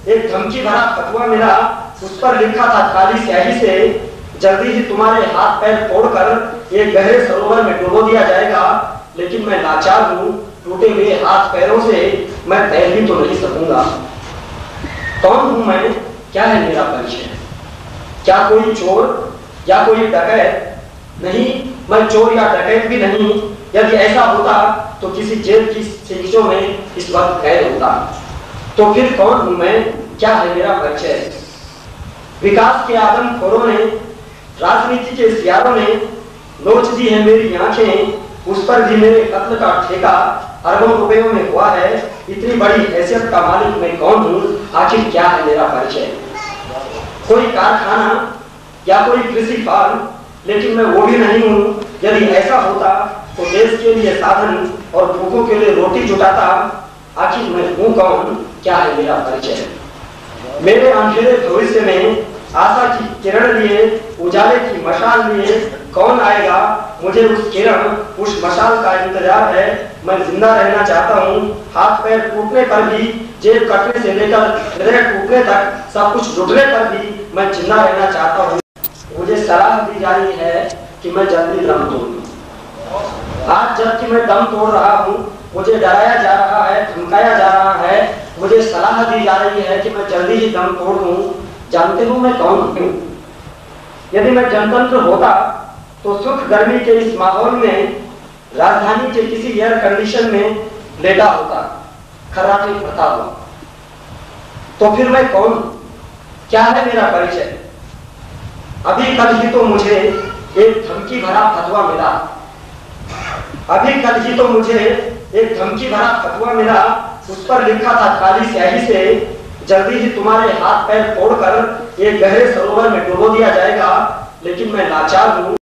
एक धमकी भरा फतवा मिला। उस पर लिखा था काली स्याही से, जल्दी ही तुम्हारे हाथ पैर तोड़कर एक गहरे सरोवर में डुबो दिया जाएगा। लेकिन मैं लाचार हूँ, टूटे हुए हाथ पैरों से मैं तैर भी तो नहीं सकूंगा। कौन हूँ मैं? क्या है मेरा परिचय? क्या कोई चोर या कोई डकैत? नहीं, मैं चोर या डकैत भी नहीं। यदि ऐसा होता तो किसी जेल की सींचों में इस वक्त कैद होता। तो फिर कौन हूँ मैं? क्या है मेरा परिचय? विकास के आदमखोरों ने, राजनीति के सियारों ने नोच दी है मेरी आंखें, उस पर भी मेरे कत्ल का ठेका अरबों रुपयों में हुआ है। इतनी बड़ी हैसियत का मालिक मैं कौन हूँ? आखिर क्या है मेरा परिचय? कोई कारखाना या कोई कृषि फार्म, लेकिन मैं वो भी नहीं हूँ। यदि ऐसा होता तो देश के लिए साधन और भूखों के लिए रोटी जुटाता। आखिर मैं हूँ कौन? क्या है मेरा परिचय? मेरे अंधेरे भविष्य में आशा की किरण लिए, उजाले की मशाल लिए कौन आएगा? मुझे उस किरण, उस मशाल का इंतजार है। मैं जिंदा रहना चाहता हूँ। हाथ पैर टूटने पर भी, जेब कटने से लेकर हृदय टूटने तक, सब कुछ लुटने पर भी मैं जिंदा रहना चाहता हूँ। मुझे सलाह दी जा रही है कि मैं जल्दी दम तोड़ लूं। आज जबकि मैं दम तोड़ रहा हूँ, मुझे डराया जा रहा है, धमकाया जा रहा है, मुझे सलाह दी जा रही है कि मैं जल्दी ही दम तोड़ लूं। जानते हो मैं कौन हूँ? यदि मैं जनतंत्र होता तो सुख गर्मी के इस माहौल में राजधानी के किसी एयर कंडीशन में लेटा होता, खर्राटे करता हुआ। तो फिर मैं कौन? क्या है मेरा परिचय? अभी कल ही तो मुझे एक धमकी भरा फतवा मिला, अभी कल ही तो मुझे एक धमकी भरा फतवा मिला। उस पर लिखा था काली स्याही से, जल्दी ही तुम्हारे हाथ पैर तोड़कर एक गहरे सरोवर में डुबो दिया जाएगा। लेकिन मैं लाचार हूँ।